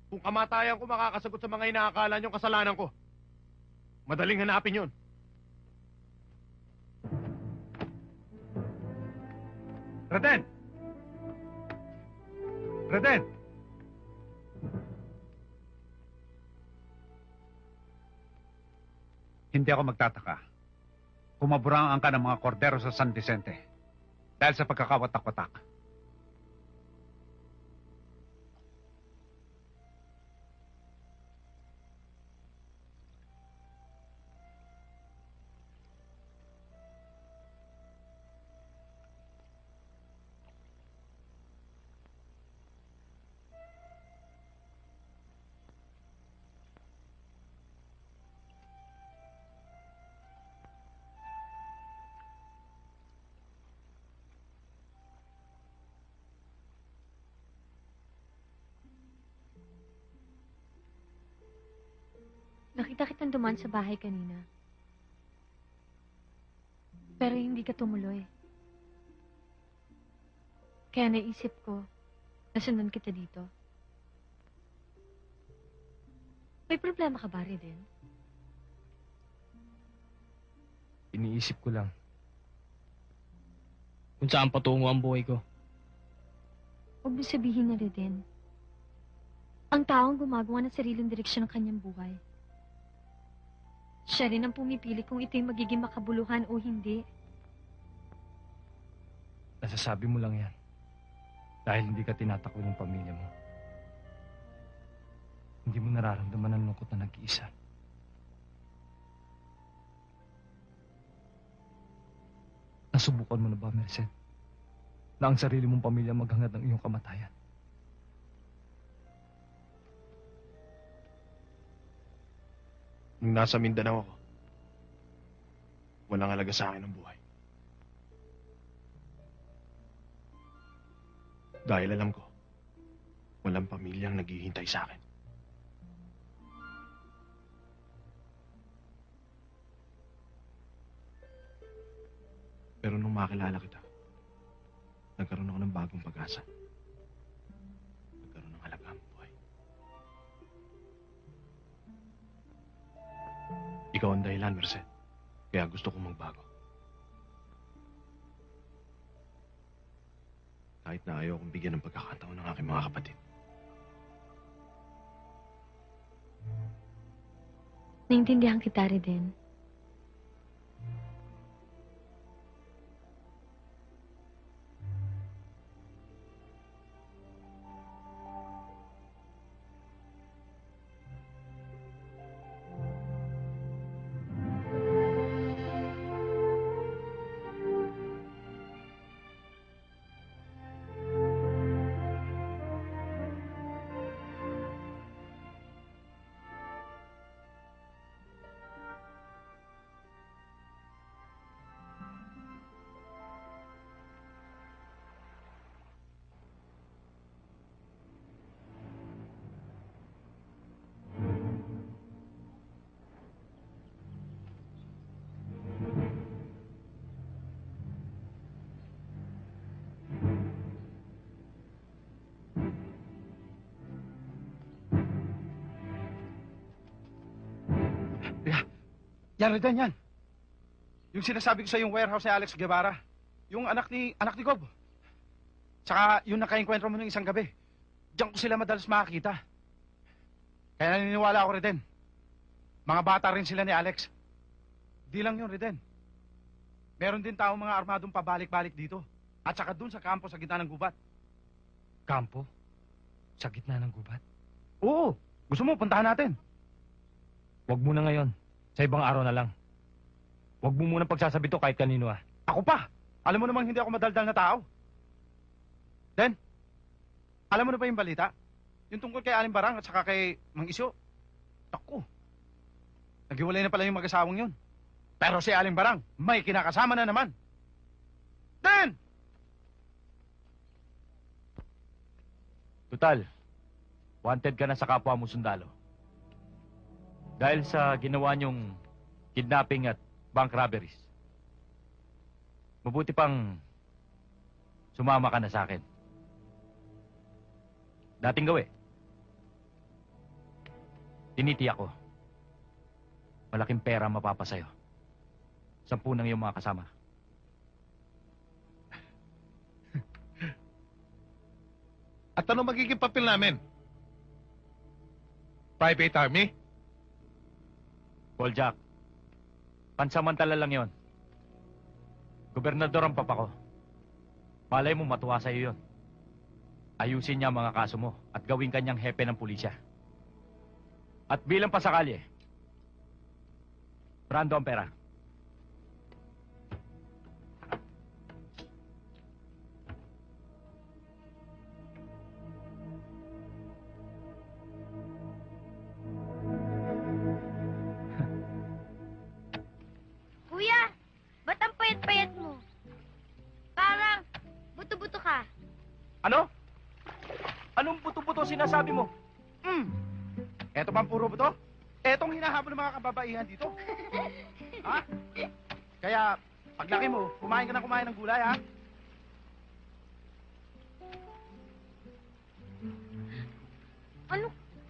Speaker 16: kung kamatayan ko makakasagot sa mga inaakala nyong kasalanan ko, madaling hanapin yun.
Speaker 8: Reden! Reden! Hindi ako magtataka kung maburangan ka ng mga kordero sa San Vicente dahil sa pagkakawatak-watak.
Speaker 11: Nakita kitang dumaan sa bahay kanina. Pero hindi ka tumuloy. Kaya naisip ko, nasundan kita dito. May problema ka ba, Reden?
Speaker 17: Iniisip ko lang kung saan patungo ang buhay ko.
Speaker 11: Huwag mo sabihin na, Reden. Ang taong gumagawa ng sariling direksyon ng kanyang buhay. Siya rin ang pumipili kung ito'y magiging makabuluhan o hindi.
Speaker 17: Nasasabi mo lang yan dahil hindi ka tinatakbo ng pamilya mo. Hindi mo nararamdaman ang lungkot na nag-iisa. Nasubukan mo na ba, Merced, na ang sarili mong pamilya maghangad ng iyong kamatayan?
Speaker 14: Nung nasa Mindanao ako, walang halaga sa akin ang buhay. Dahil alam ko, walang pamilyang naghihintay sa akin. Pero nung makilala kita, nagkaroon ako ng bagong pag-asa. Nagkaroon ng halaga ang buhay. Ikaw ang dahilan, Merced. Kaya gusto kong magbago. Kahit na ayaw kong bigyan ng pagkakataon ng aking mga kapatid.
Speaker 11: Naintindihan kita, Reden.
Speaker 2: Yan, Reden, yan. Yung sinasabi ko sa yung warehouse ni Alex Guevara. Yung anak ni Gob. Tsaka yung nakainkwentro mo ng isang gabi. Diyan ko sila madalas makakita. Kaya naniniwala ako, Reden. Mga bata rin sila ni Alex. Di lang yun, Reden. Meron din tao mga armadong pabalik-balik dito. At saka dun sa kampo sa gitna ng gubat.
Speaker 17: Kampo? Sa gitna ng gubat?
Speaker 2: Oo. Gusto mo, puntahan natin.
Speaker 17: Huwag mo na ngayon. Sa ibang araw na lang. Huwag mo munang pagsasabi to kahit kanino ah.
Speaker 2: Ako pa! Alam mo namang hindi ako madaldal na tao. Den, alam mo na ba yung balita? Yung tungkol kay Aling Barang at saka kay Mang Isyo. Naku. Naghiwalay na pala yung mag-asawang yun. Pero si Aling Barang, may kinakasama na naman. Den!
Speaker 17: Tutal, wanted ka na sa kapwa mo sundalo. Dahil sa ginawa niyong kidnapping at bank robberies. Mabuti pang sumama ka na sa akin. Dating gawi. Tinitiyak ko. Malaking pera mapapasayo. 10 ng iyong mga kasama.
Speaker 16: At ano magiging papel namin? Private army?
Speaker 17: Boljak, pansamantala lang yon. Gobernador ang papa ko. Malay mo matuwa sa'yo yun. Ayusin niya ang mga kaso mo at gawing kanyang hepe ng pulisya. At bilang pasakali, Brando ang pera.
Speaker 7: Kuya, ba't ang payat-payat mo? Parang buto-buto ka.
Speaker 2: Ano? Anong buto-buto sinasabi mo? Eto ba ang puro buto? Etong hinahabol ng mga kababaihan dito. Ha? Kaya, paglaki mo, kumain ka na kumain ng gulay, ha?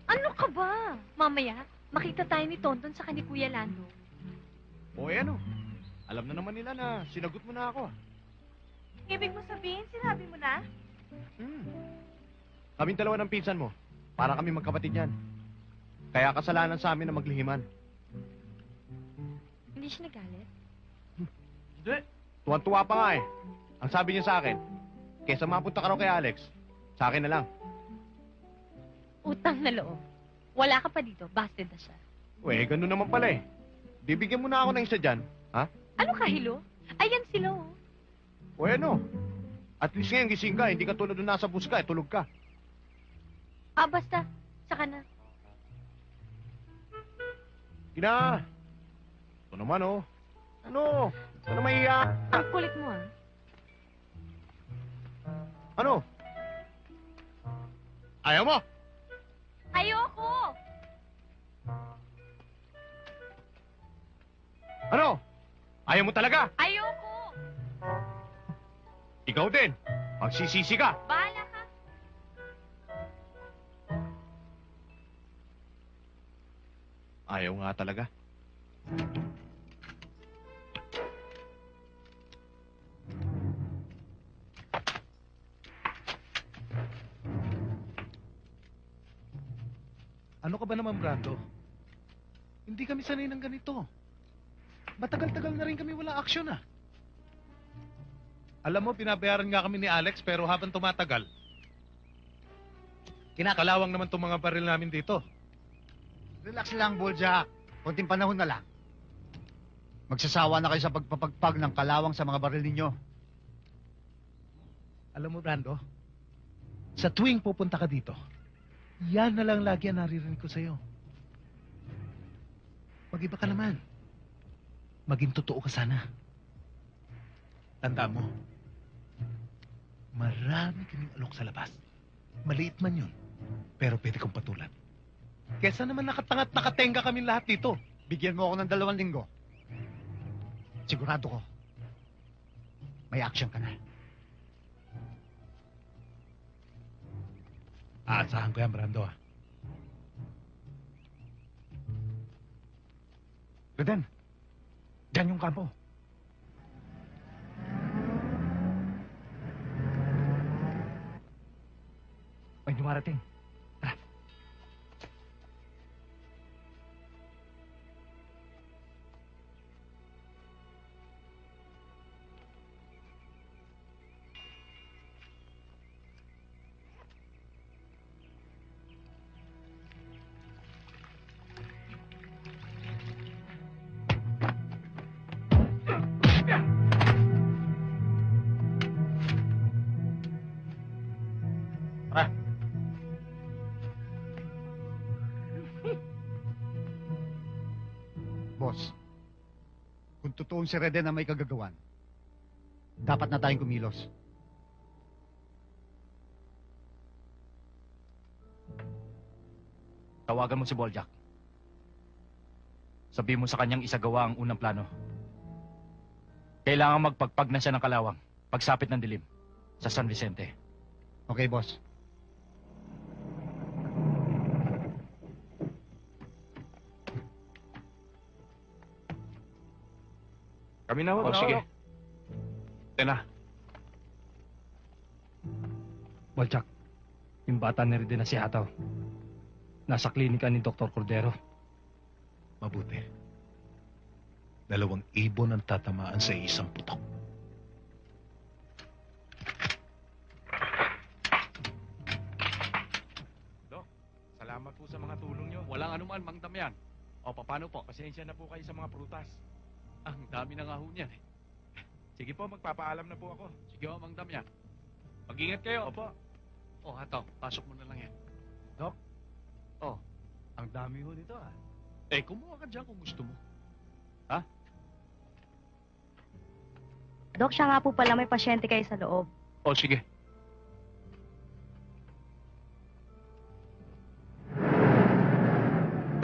Speaker 11: Ano ka ba? Mamaya, makita tayo ni Tonton sa ni Kuya Lando.
Speaker 16: O ano? Alam na naman nila na sinagot mo na ako.
Speaker 10: Ibig mo sabihin, sinabi mo na?
Speaker 16: Kaming dalawa ng pinsan mo. Para kami magkapatid yan. Kaya kasalanan sa amin na maglihiman.
Speaker 11: Hindi siya nagalit?
Speaker 16: Hindi. Tuwan-tuwa pa nga eh. Ang sabi niya sa akin, kesa mapunta ka raw kay Alex, sa akin na lang.
Speaker 11: Utang na loob. Wala ka pa dito, busted na siya.
Speaker 16: Ganun naman pala eh. Bibigyan mo na ako ng isa dyan, ha?
Speaker 11: Ano kahilo? Ayan sila, oh.
Speaker 16: Ano? At least ngayon gising ka, hindi ka tulad doon nasa bus ka, tulog ka.
Speaker 11: Basta. Saka na.
Speaker 16: Gina! Ito naman, oh. Ano? Ano mahiya?
Speaker 11: Ang kulit mo, ah.
Speaker 16: Ano? Ayaw mo?
Speaker 11: Ayoko!
Speaker 16: Ano? Ayaw mo talaga?
Speaker 11: Ayoko!
Speaker 16: Ikaw din. Magsisisi ka.
Speaker 11: Bahala ka.
Speaker 16: Ayaw nga talaga.
Speaker 18: Ano ka ba naman, Brando? Hindi kami sanay ng ganito. Matagal-tagal na rin kami wala action ah. Alam mo, pinabayaran nga kami ni Alex pero habang tumatagal, kinakalawang naman itong mga baril namin dito.
Speaker 4: Relax lang, Boljak. Konting panahon na lang. Magsasawa na kayo sa pagpapagpag ng kalawang sa mga baril ninyo.
Speaker 18: Alam mo, Brando, sa tuwing pupunta ka dito, yan na lang lagi ang naririnig ko sa'yo. Mag-iba ka naman. Maging totoo ka sana. Tanda mo, marami kaming alok sa labas. Maliit man yun, pero pwede kong patulan. Kesa naman nakatangat nakatenga kami lahat dito.
Speaker 4: Bigyan mo ako ng 2 linggo. Sigurado ko, may action ka na.
Speaker 18: Aasahan ko yan, Brando.
Speaker 2: Reden, dyan yung kampo. May dumarating. Tara.
Speaker 4: Boss, kung totoong si Reden na may kagagawan, dapat na tayong kumilos.
Speaker 17: Tawagan mo si Boljak. Sabi mo sa kanyang isagawa ang unang plano. Kailangan magpagpag na siya ng kalawang pagsapit ng dilim sa San Vicente.
Speaker 4: Okay, boss.
Speaker 5: Kami na ho.
Speaker 12: Sige. Tena.
Speaker 18: Boljak,
Speaker 19: Yung bata ni Reden na si Hataw. Nasa klinika ni Dr. Cordero.
Speaker 18: Mabuti. 2 ibon ang tatamaan sa isang putok.
Speaker 17: Dok, salamat po sa mga tulong nyo.
Speaker 12: Walang anuman, Mang Damian.
Speaker 17: O, paano po? Pasensya na po kayo sa mga prutas.
Speaker 12: Ang dami na nga ho niyan eh.
Speaker 17: Sige po, magpapaalam na po ako.
Speaker 12: Sige ho, Mang Damian.
Speaker 17: Mag-ingat kayo. Opo.
Speaker 12: Oh, Hataw, pasok mo na lang yan.
Speaker 19: Dok?
Speaker 12: Oh.
Speaker 19: Ang dami ho nito ah.
Speaker 12: Eh, kumuha ka dyan kung gusto mo.
Speaker 20: Dok, siya nga po pala may pasyente kayo sa loob.
Speaker 12: Oh, sige.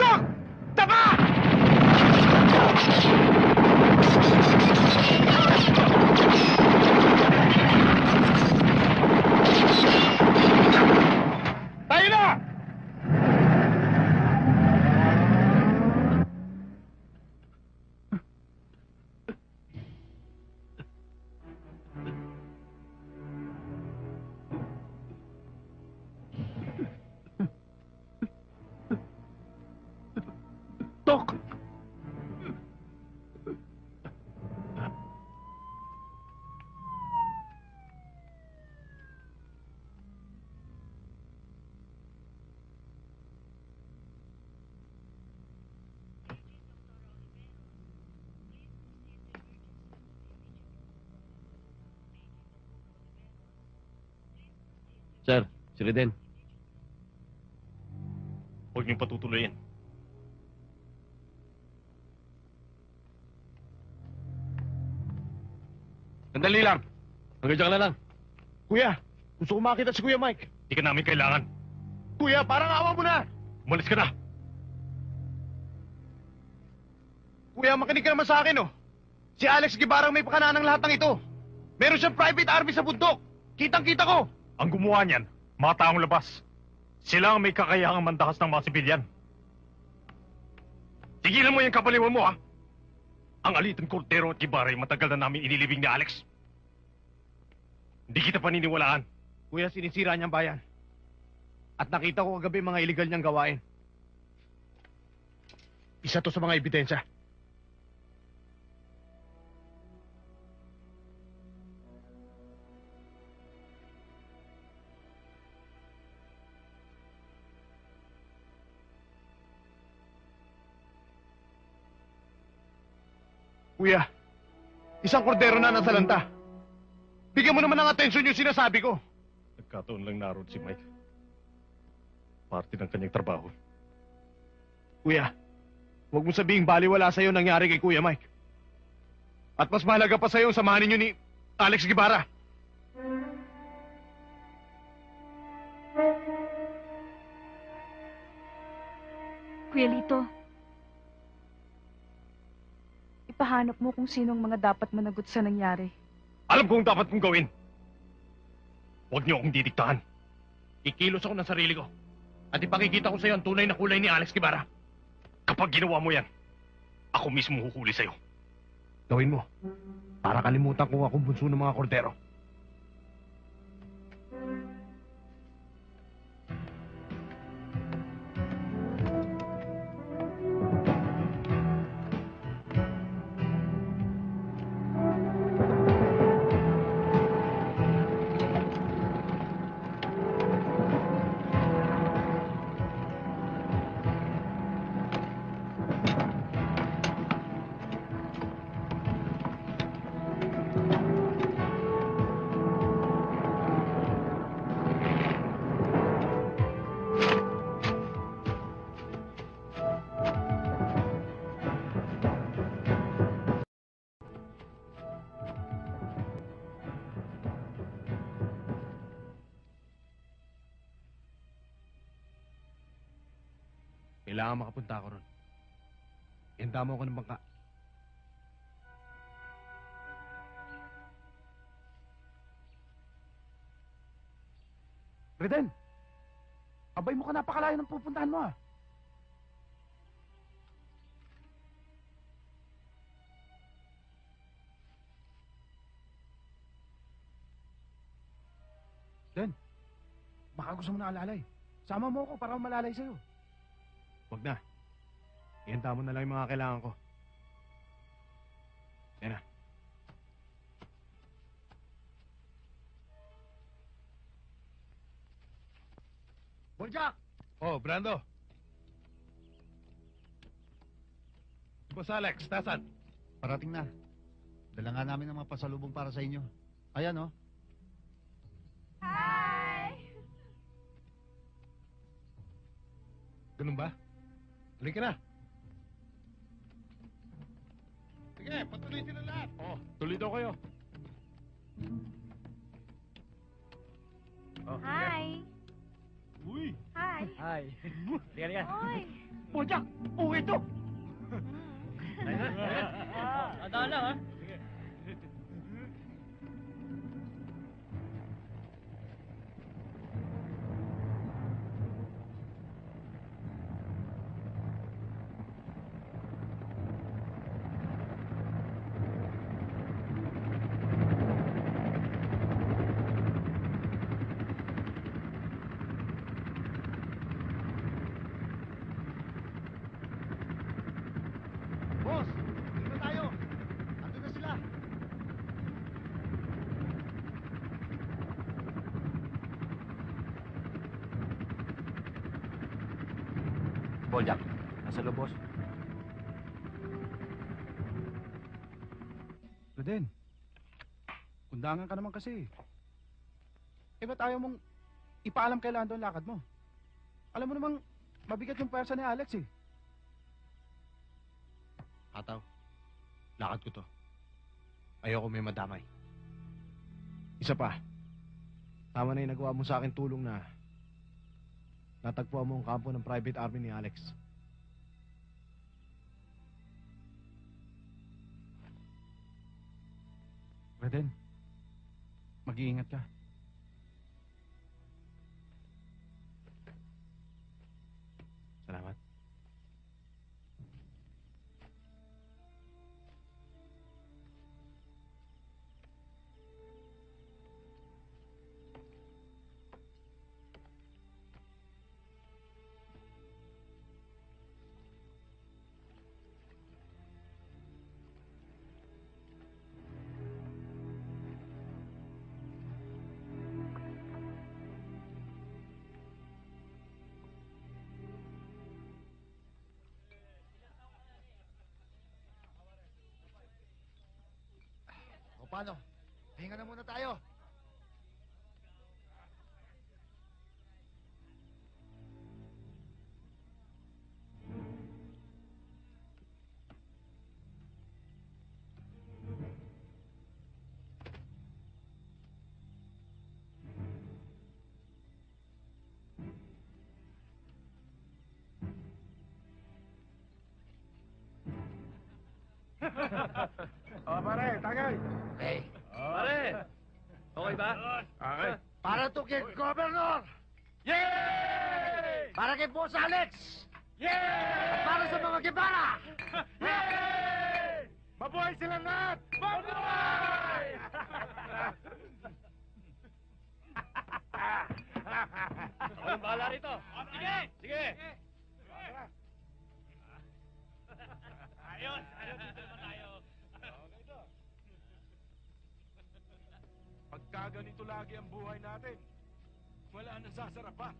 Speaker 16: Dok! Tama! Tayo na!
Speaker 12: Dok!
Speaker 13: Sir, si Reden.
Speaker 14: Huwag niyong patutuloyin.
Speaker 13: Sandali lang. Hanggang dyan ka na lang.
Speaker 16: Kuya, gusto ko makita si Kuya Mike.
Speaker 14: Hindi ka namin kailangan.
Speaker 16: Kuya, parang awa mo na.
Speaker 14: Umalis ka na.
Speaker 16: Kuya, makinig ka naman sa akin, oh. Si Alex Guevara ang may pakana ng lahat ng ito. Meron siyang private army sa bundok. Kitang-kita ko.
Speaker 14: Ang gumawa niyan, mga taong labas. Sila ang may kakayahang mandakas ng mga sibilyan. Tigilan mo yung kapaliwan mo, ha? Ang alitan Cordero at Guevara ay matagal na namin inilibing ni Alex. Hindi kita paniniwalaan.
Speaker 16: Kuya, sinisira niyang bayan. At nakita ko kagabi mga illegal niyang gawain. Isa to sa mga ebidensya. Kuya, isang kordero na nasa lanta. Bigyan mo naman ng atensyon yung sinasabi ko.
Speaker 14: Nagkataon lang naroon si Mike. Parte ng kanyang trabaho.
Speaker 16: Kuya, huwag mo sabihing baliwala sa'yo nangyari kay Kuya Mike. At mas mahalaga pa sa'yo ang samahan ninyo ni Alex Guevara.
Speaker 9: Kuya Lito, ipahanap mo kung sinong mga dapat managot sa nangyari.
Speaker 14: Alam ko ang dapat kong gawin. Huwag niyo akong didiktahan. Ikilos ako ng sarili ko. At ipakikita ko sa'yo ang tunay na kulay ni Alex Guevara. Kapag ginawa mo yan, ako mismo huhuli sa'yo.
Speaker 16: Gawin mo. Para kalimutan ko akong bunso ng mga kordero. Kailangan makapunta ako ron. Ihanda mo ako ng bangka.
Speaker 2: Reden! Abay mo ka napakalayo ng pupuntahan mo ah. Den,
Speaker 16: Baka gusto mo na alalay. Sama mo ako para malalay sa'yo. Huwag na. Ihanda mo na lang yung mga kailangan ko. Yan na.
Speaker 4: Boljak!
Speaker 18: Oh, Brando. Si Boss Alex, tasan?
Speaker 4: Parating na. Dala nga namin ng mga pasalubong para sa inyo. Ayan, oh.
Speaker 10: Hi!
Speaker 18: Ganun ba? Halika na. Sige, patuloy sila lahat.
Speaker 5: Oh, tuloy daw kayo.
Speaker 10: Hi!
Speaker 18: Uy!
Speaker 10: Hi!
Speaker 17: Hi. Halika.
Speaker 10: Oy!
Speaker 2: Boljak! Uwi ito!
Speaker 15: Adaan lang, ha?
Speaker 4: Boss! Dito na tayo! Andun na sila!
Speaker 17: Boljak, nasa loob, boss.
Speaker 16: Reden, kundangan ka naman kasi. Eh ba't ayaw mong ipaalam kay Lando ang lakad mo? Alam mo namang mabigat yung pwersa ni Alex eh. Ataw, lakad ko to. Ayoko may madamay. Isa pa, tama na yung nagawa mo sa akin tulong na natagpuan mo ang kampo ng private army ni Alex. Reden, mag-iingat ka. Salamat.
Speaker 4: O paano? Hinga na muna tayo.
Speaker 16: Oh, pare, tagay.
Speaker 4: Okay.
Speaker 15: Pare! Okay ba?
Speaker 5: Okay.
Speaker 4: Para to kay Governor!
Speaker 5: Yay!
Speaker 4: Para kay Boss Alex!
Speaker 5: Yay!
Speaker 4: At para sa mga Guevara!
Speaker 5: Yay! Mabuhay sila lahat! Mabuhay!
Speaker 15: Ako ang bahala rito. Sige! Sige!
Speaker 14: Ayos! Ayos, dito naman tayo.
Speaker 5: Pagka ganito lagi ang buhay natin, wala nang sasarap pa.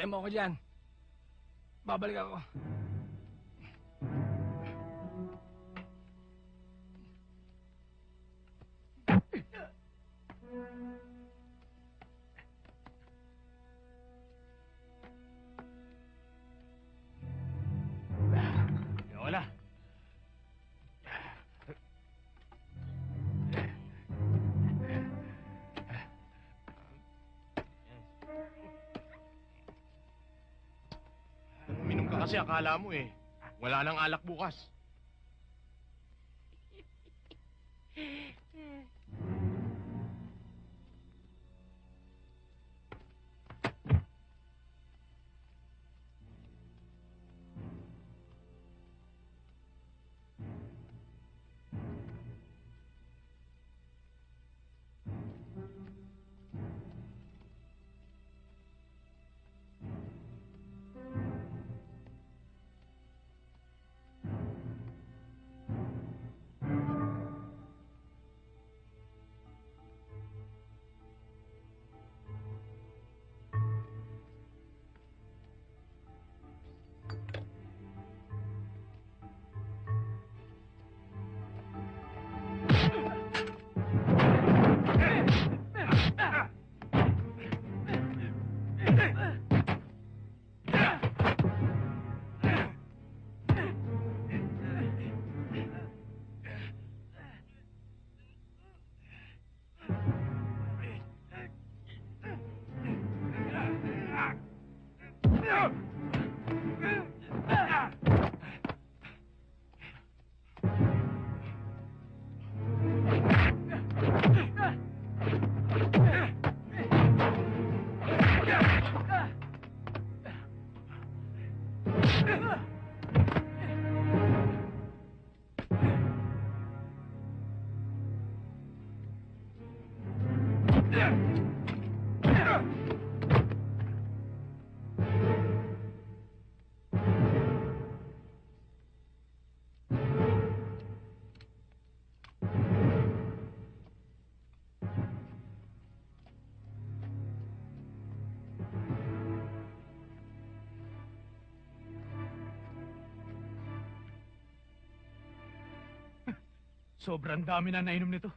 Speaker 14: Hintayin mo ako dyan. Babalik ako.
Speaker 17: Wala.
Speaker 16: Uminom ka kasi akala mo eh. Wala nang alak bukas.
Speaker 14: Sobrang dami na nainom nito.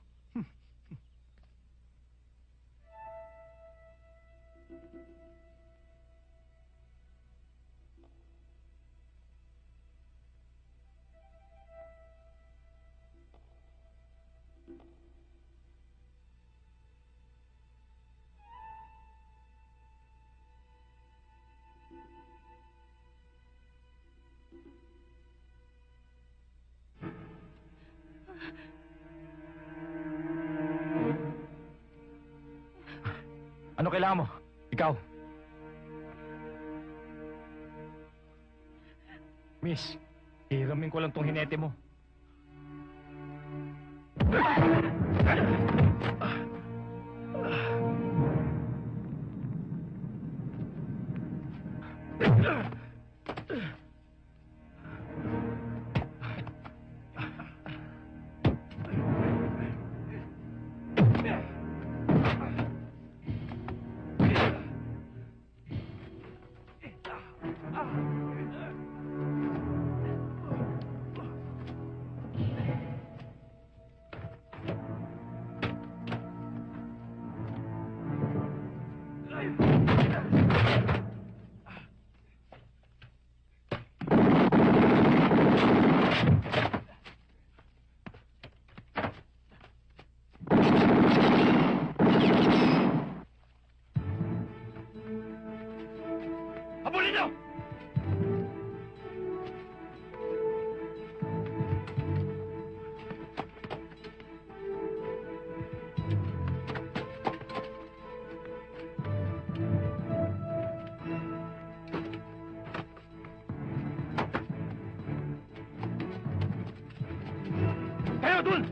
Speaker 17: Ano kailangan mo? Ikaw. Miss, hiramin ko lang tong hinete mo.
Speaker 14: Habulin niyo! Kayo dun!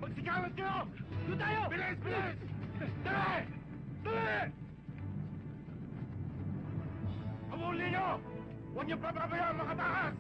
Speaker 14: Magsigawan kayo! Doon tayo! Bilis! Bilis! Dali! Dali! Hamuli nyo! Huwag niyo papabayaan makatakas!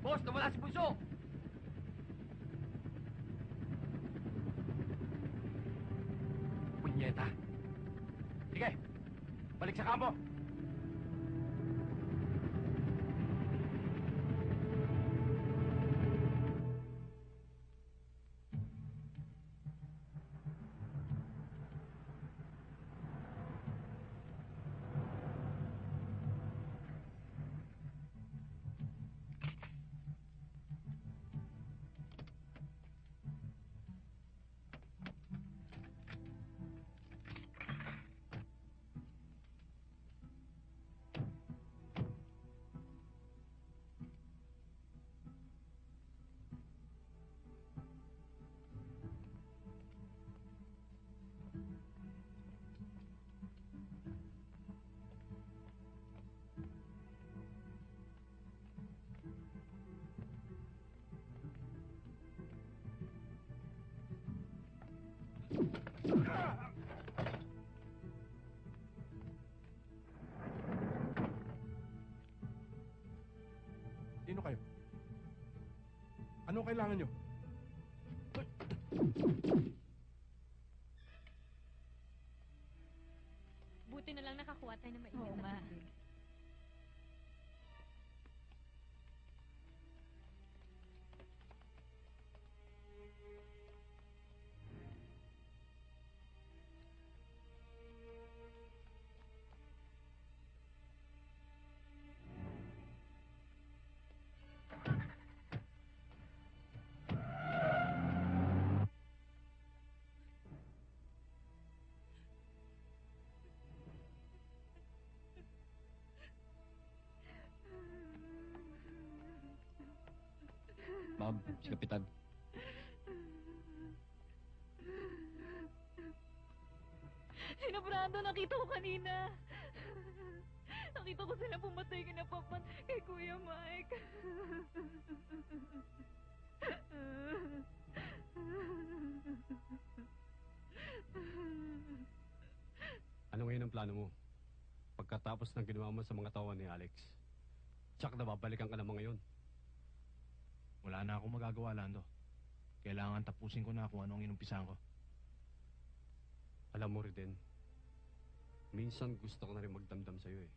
Speaker 2: Boss, nawala si Bunso! Punyeta. Sige, balik sa kampo.
Speaker 5: Ano kailangan nyo?
Speaker 11: Buti na lang nakakuha tayo ng mainit
Speaker 9: Oo,
Speaker 11: na
Speaker 9: ma.
Speaker 11: tubig.
Speaker 12: Ma'am, si Kapitan.
Speaker 9: Sina Brando, nakita ko kanina. Nakita ko sila pumatay kina Papan kay Kuya Mike.
Speaker 13: Ano ngayon ang plano mo? Pagkatapos ng ginawa mo sa mga tawa ni Alex, tsak na babalikan ka naman ngayon.
Speaker 14: Wala na akong magagawa, Lando. Kailangan tapusin ko na kung ano ang inumpisahan ko.
Speaker 13: Alam mo rin, minsan gusto ko na rin magdamdam sa'yo eh.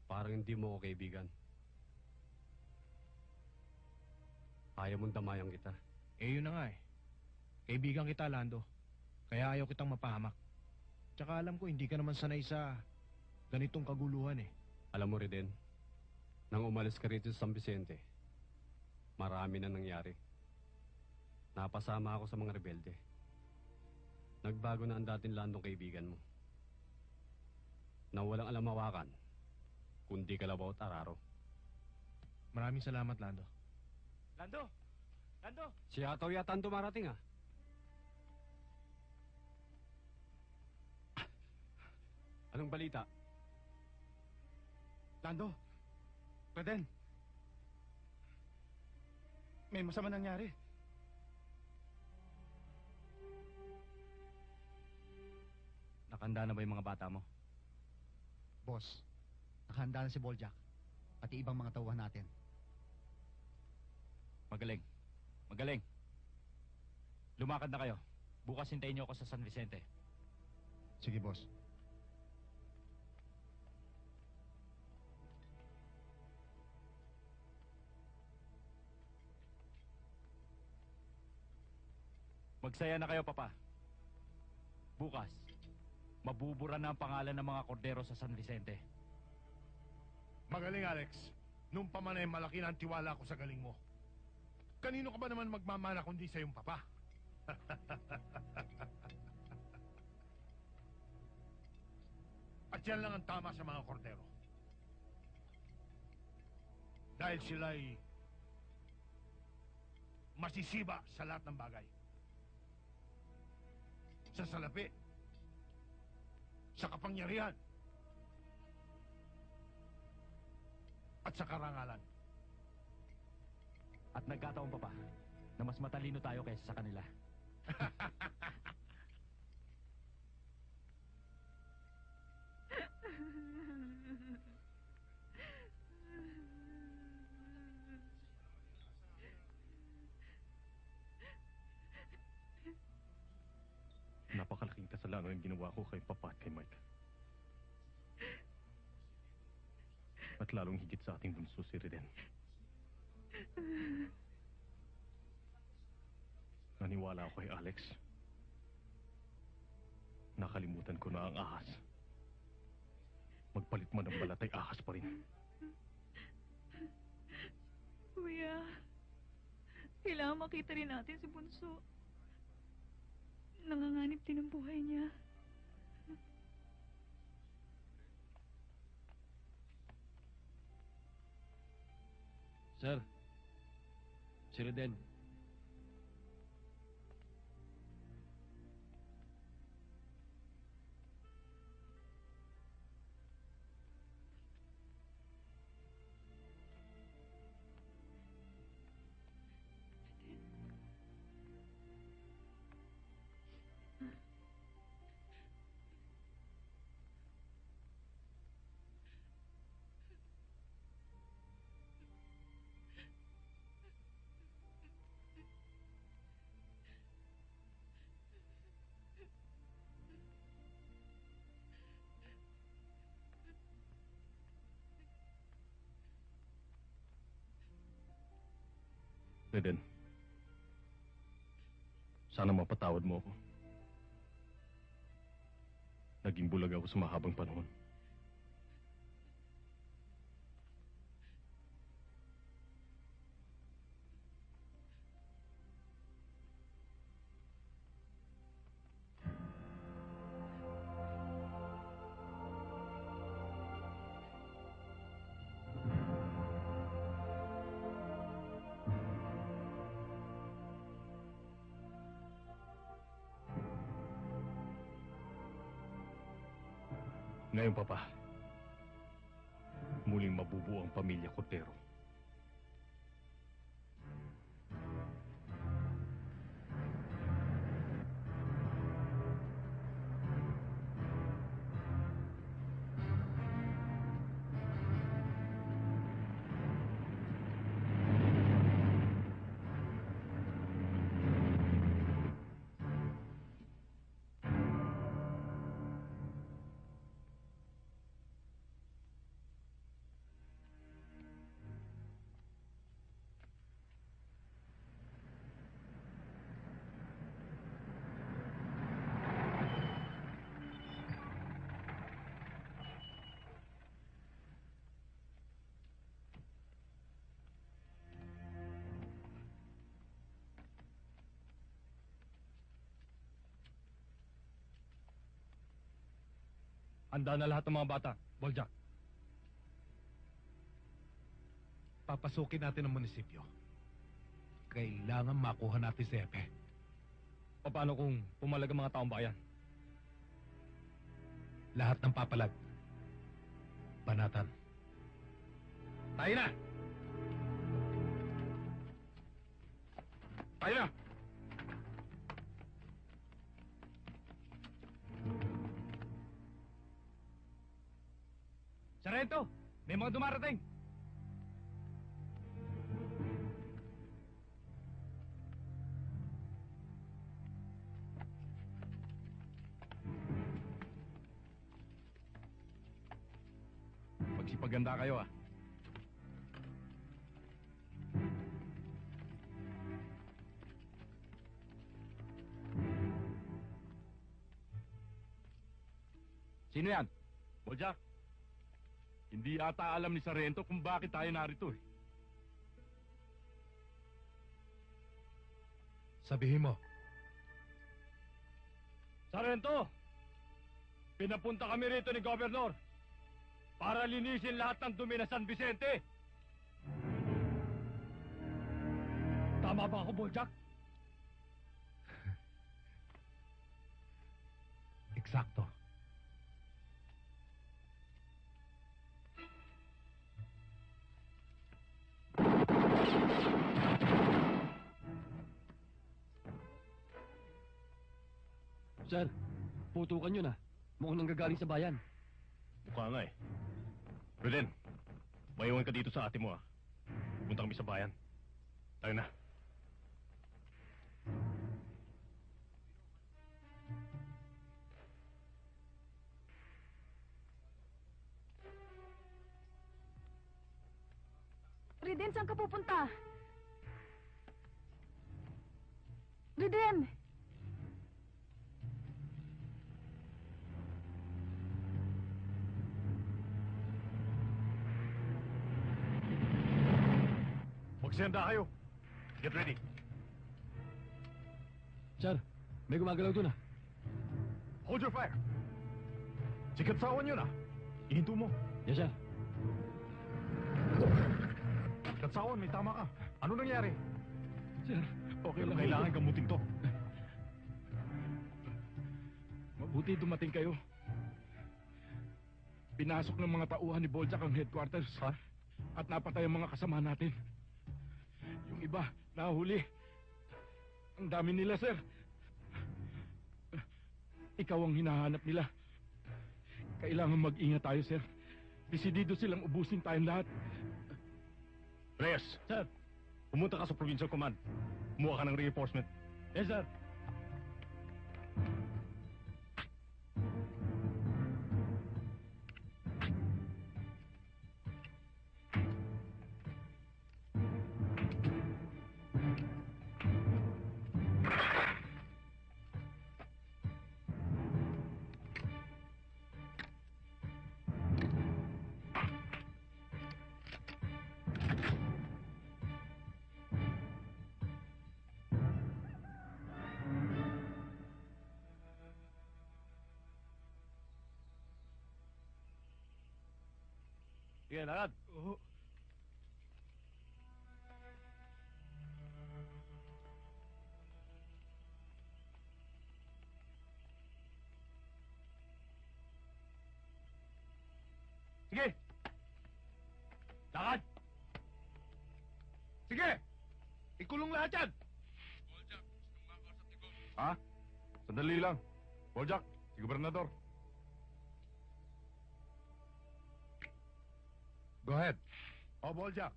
Speaker 13: Parang hindi mo ako kaibigan. Ayaw mong damayan kita.
Speaker 14: Eh yun na nga eh. Kaibigan kita, Lando. Kaya ayaw kitang mapahamak. Tsaka alam ko hindi ka naman sanay sa ganitong kaguluhan eh.
Speaker 13: Alam mo rin, nang umalis ka rito sa San Vicente, marami na nangyari. Napasama ako sa mga rebelde. Nagbago na ang dating Landong kaibigan mo. Na walang alamawakan, kundi kalabaw at araro.
Speaker 14: Maraming salamat, Lando.
Speaker 17: Lando! Lando!
Speaker 13: Si Ataw yata ang dumarating ah. Anong balita?
Speaker 18: Lando, Reden, may masama nangyari.
Speaker 17: Nakanda na ba yung mga bata mo?
Speaker 4: Boss, nakahanda na si Boljak, pati ibang mga tauhan natin.
Speaker 17: Magaling. Magaling. Lumakad na kayo. Bukas hintayin niyo ako sa San Vicente.
Speaker 4: Sige, boss.
Speaker 17: Magsaya na kayo, Papa. Bukas, mabubura na ang pangalan ng mga kordero sa San Vicente.
Speaker 16: Magaling, Alex. Nung pa man ay malaki na ang tiwala ko sa galing mo. Kanino ka ba naman magmamana kundi sa iyong papa? At yan lang ang tama sa mga kordero. Dahil sila'y masisiba sa lahat ng bagay. Sa salapi, sa kapangyarihan, at sa karangalan.
Speaker 17: At nagkataon, Papa, na mas matalino tayo kaysa sa kanila.
Speaker 1: Napakalaking kasalanan ang ginawa ko kay Papa at kay Mike. At lalong higit sa ating bunso si Reden. Naniwala ako kay Alex. Nakalimutan ko na ang ahas. Magpalit man ng balat ay ahas pa rin.
Speaker 9: Kuya, kailangan makita rin natin si Bunso. Nanganganib din ang buhay niya.
Speaker 12: Sir, si Reden.
Speaker 1: Reden, sana mapatawad mo ako. Naging bulag ako sa mahabang panahon. Ngayon, Papa, muling mabubuo ang pamilya Cordero.
Speaker 19: Handa na lahat ng mga bata. Boljak.
Speaker 18: Papasukin natin ang munisipyo. Kailangan makuha natin si Epe.
Speaker 19: Paano kung pumalag ang mga taong bayan?
Speaker 18: Lahat ng papalag. Banatan.
Speaker 19: Tayo na! Tayo na! Sarento! May mga dumarating! Magsipaganda kayo ah.
Speaker 5: Sino yan? Boljak. Hindi ata alam ni Sarento kung bakit tayo narito eh.
Speaker 18: Sabihin mo.
Speaker 19: Sarento! Pinapunta kami rito ni Gobernador para linisin lahat ng dumi na San Vicente. Tama ba ako, Boljak?
Speaker 18: Eksakto.
Speaker 15: Sir, putukan nyo na. Mukhang nanggagaling sa bayan.
Speaker 1: Mukha nga eh. Reden, maiwan ka dito sa ate mo ah. Pupunta kami sa bayan. Tayo na.
Speaker 9: Riden, saan ka pupunta? Riden!
Speaker 1: Magsenda kayo. Get ready.
Speaker 15: Sir, may gumagalaw doon ah.
Speaker 1: Hold your fire. Sikatsawan yun ah. Ihinto mo.
Speaker 15: Yes, sir.
Speaker 1: Katsawan, may tama ka. Ano nangyari?
Speaker 15: Sir, okay lang.
Speaker 1: Kailangan gamutin to.
Speaker 5: Mabuti dumating kayo. Pinasok ng mga tauhan ni Boljak ang headquarters. Ha? At napatay ang mga kasama natin. Yung iba, nahuli. Ang dami nila, sir. Ikaw ang hinahanap nila. Kailangan mag-ingat tayo, sir. Desidido silang ubusin tayong lahat.
Speaker 1: Reyes.
Speaker 19: Sir.
Speaker 1: Pumunta ka sa Provincial Command. Kumuha ka ng reinforcement.
Speaker 19: Yes, sir. Sige, lakad. Sige! Lakad! Sige! Ikulong lahat yan!
Speaker 5: Ha? Sandali lang. Bojack, si Gobernador.
Speaker 14: Go ahead. O, Boljak.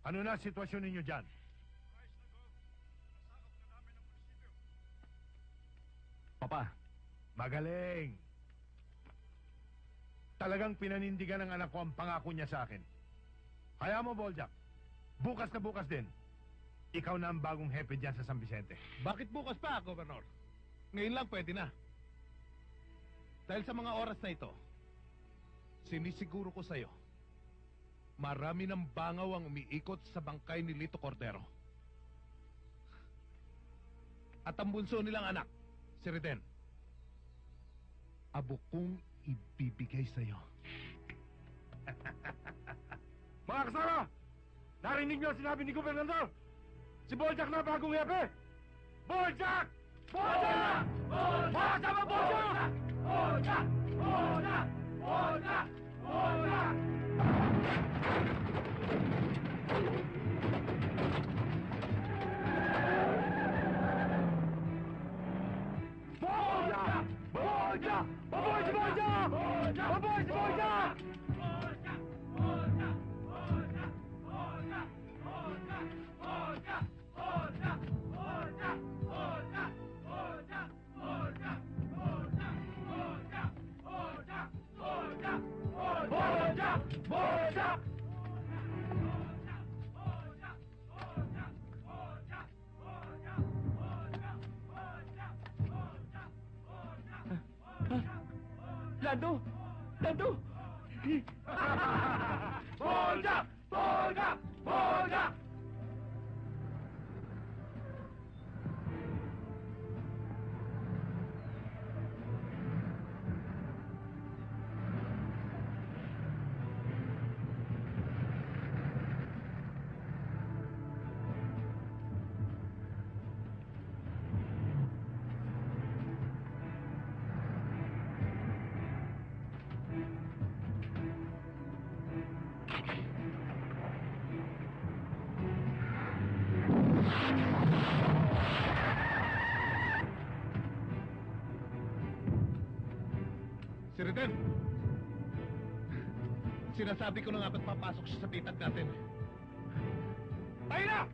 Speaker 14: Ano na sitwasyon ninyo dyan?
Speaker 5: Papa.
Speaker 14: Magaling. Talagang pinanindigan ng anak ko ang pangako niya sa akin. Kaya mo, Boljak. Bukas na bukas din. Ikaw na ang bagong hepe dyan sa San Vicente.
Speaker 18: Bakit bukas pa, Gobernador? Ngayon lang pwede na. Dahil sa mga oras na ito, sinisiguro ko sa'yo, marami ng bangaw ang umiikot sa bangkay ni Lito Cordero. At ang bunso nilang anak, si Reden, abo kong ibibigay sa'yo.
Speaker 5: Mga kasama! Narinig niyo ang sinabi ni Gobernador! Si Boljak na bagong hepe! Boljak! Boljak! Mga kasama, Boljak! Boljak! Boljak! Boljak! Boljak! Boljak! Boljak! Mabuhay si Boljak! Mabuhay si Boljak!
Speaker 19: Lando! Lando!
Speaker 5: Boljak! Boljak! Boljak!
Speaker 18: Si Reden! Sinasabi ko na nga ba't papasok siya sa pitag natin. Tayo na!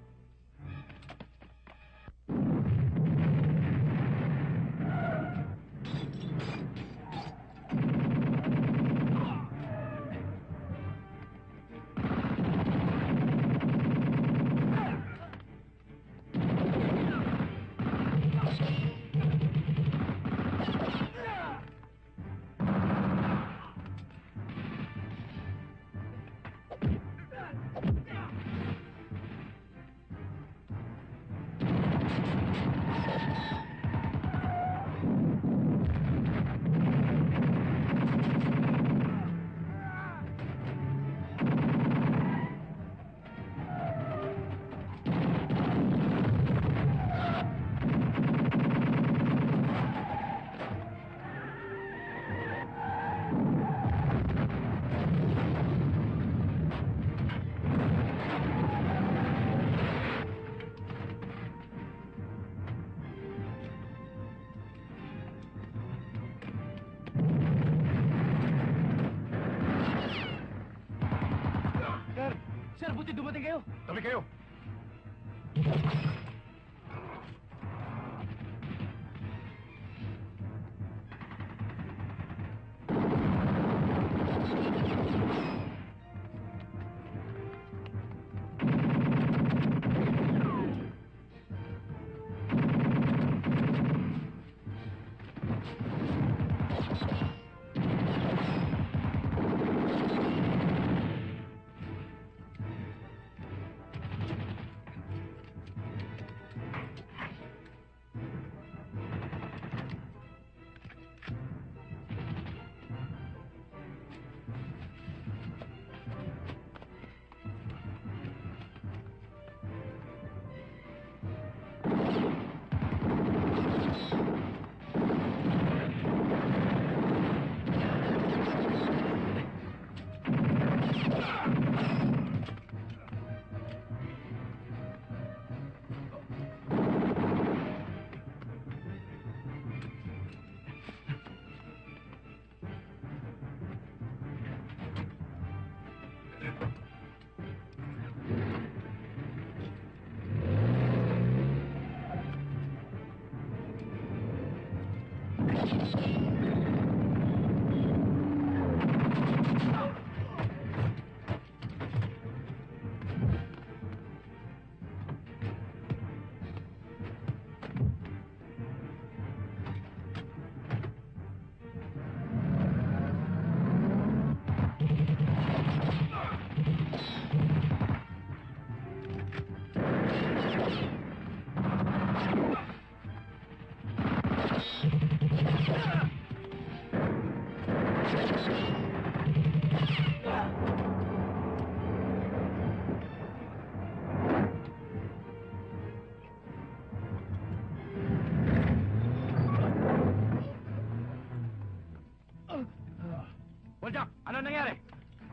Speaker 19: Sir, buti dumating kayo!
Speaker 14: Tabi kayo!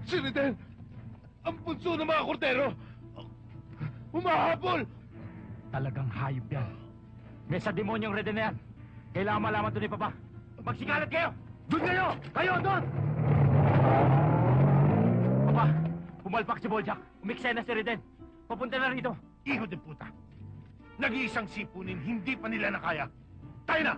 Speaker 18: Si Reden! Ang punso ng mga kordero! Humahabol!
Speaker 17: Talagang hayop yan. May sa demonyong Reden na yan. Kailangan malaman ito ni Papa. Magsikalat kayo! Doon kayo! Kayo doon! Papa, pumalpak si Boljak. Umiksena si Reden. Papunta na rito.
Speaker 18: Iho de puta! Nag-iisang sipunin, hindi pa nila nakaya. Tayo na!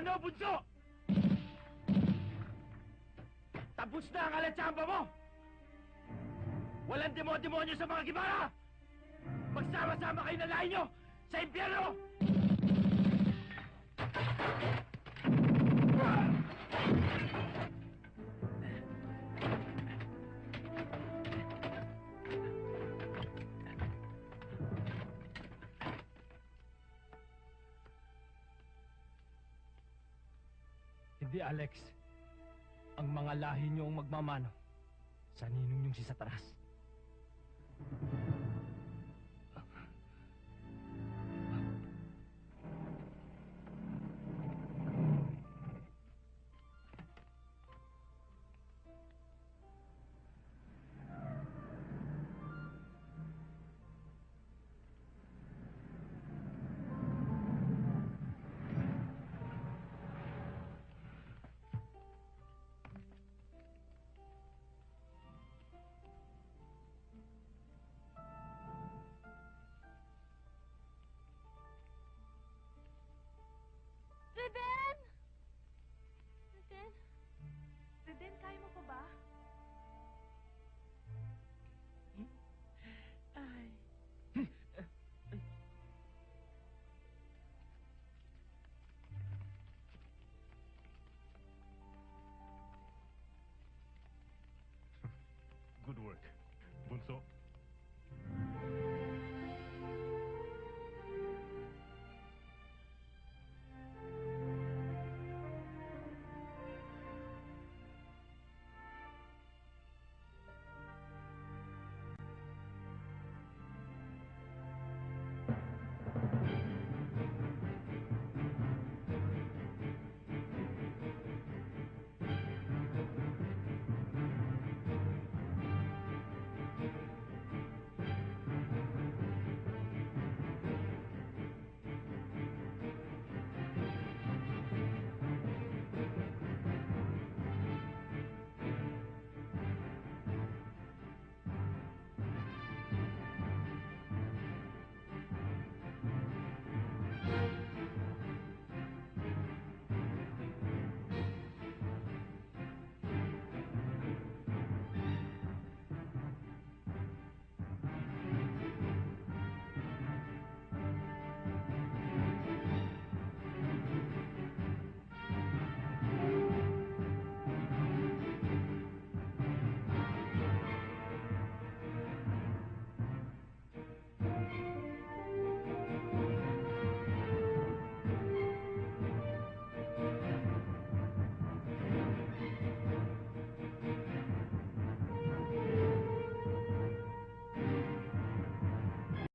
Speaker 17: Ano, bunso? Tapos na ang alatsamba mo! Walang demo-demonyo sa mga gibara! Magsama-sama kayo na lahi nyo sa impyerno!
Speaker 14: Hindi, Alex. Ang mga lahi niyo ang magmamano sa ninong niyong si Satanas.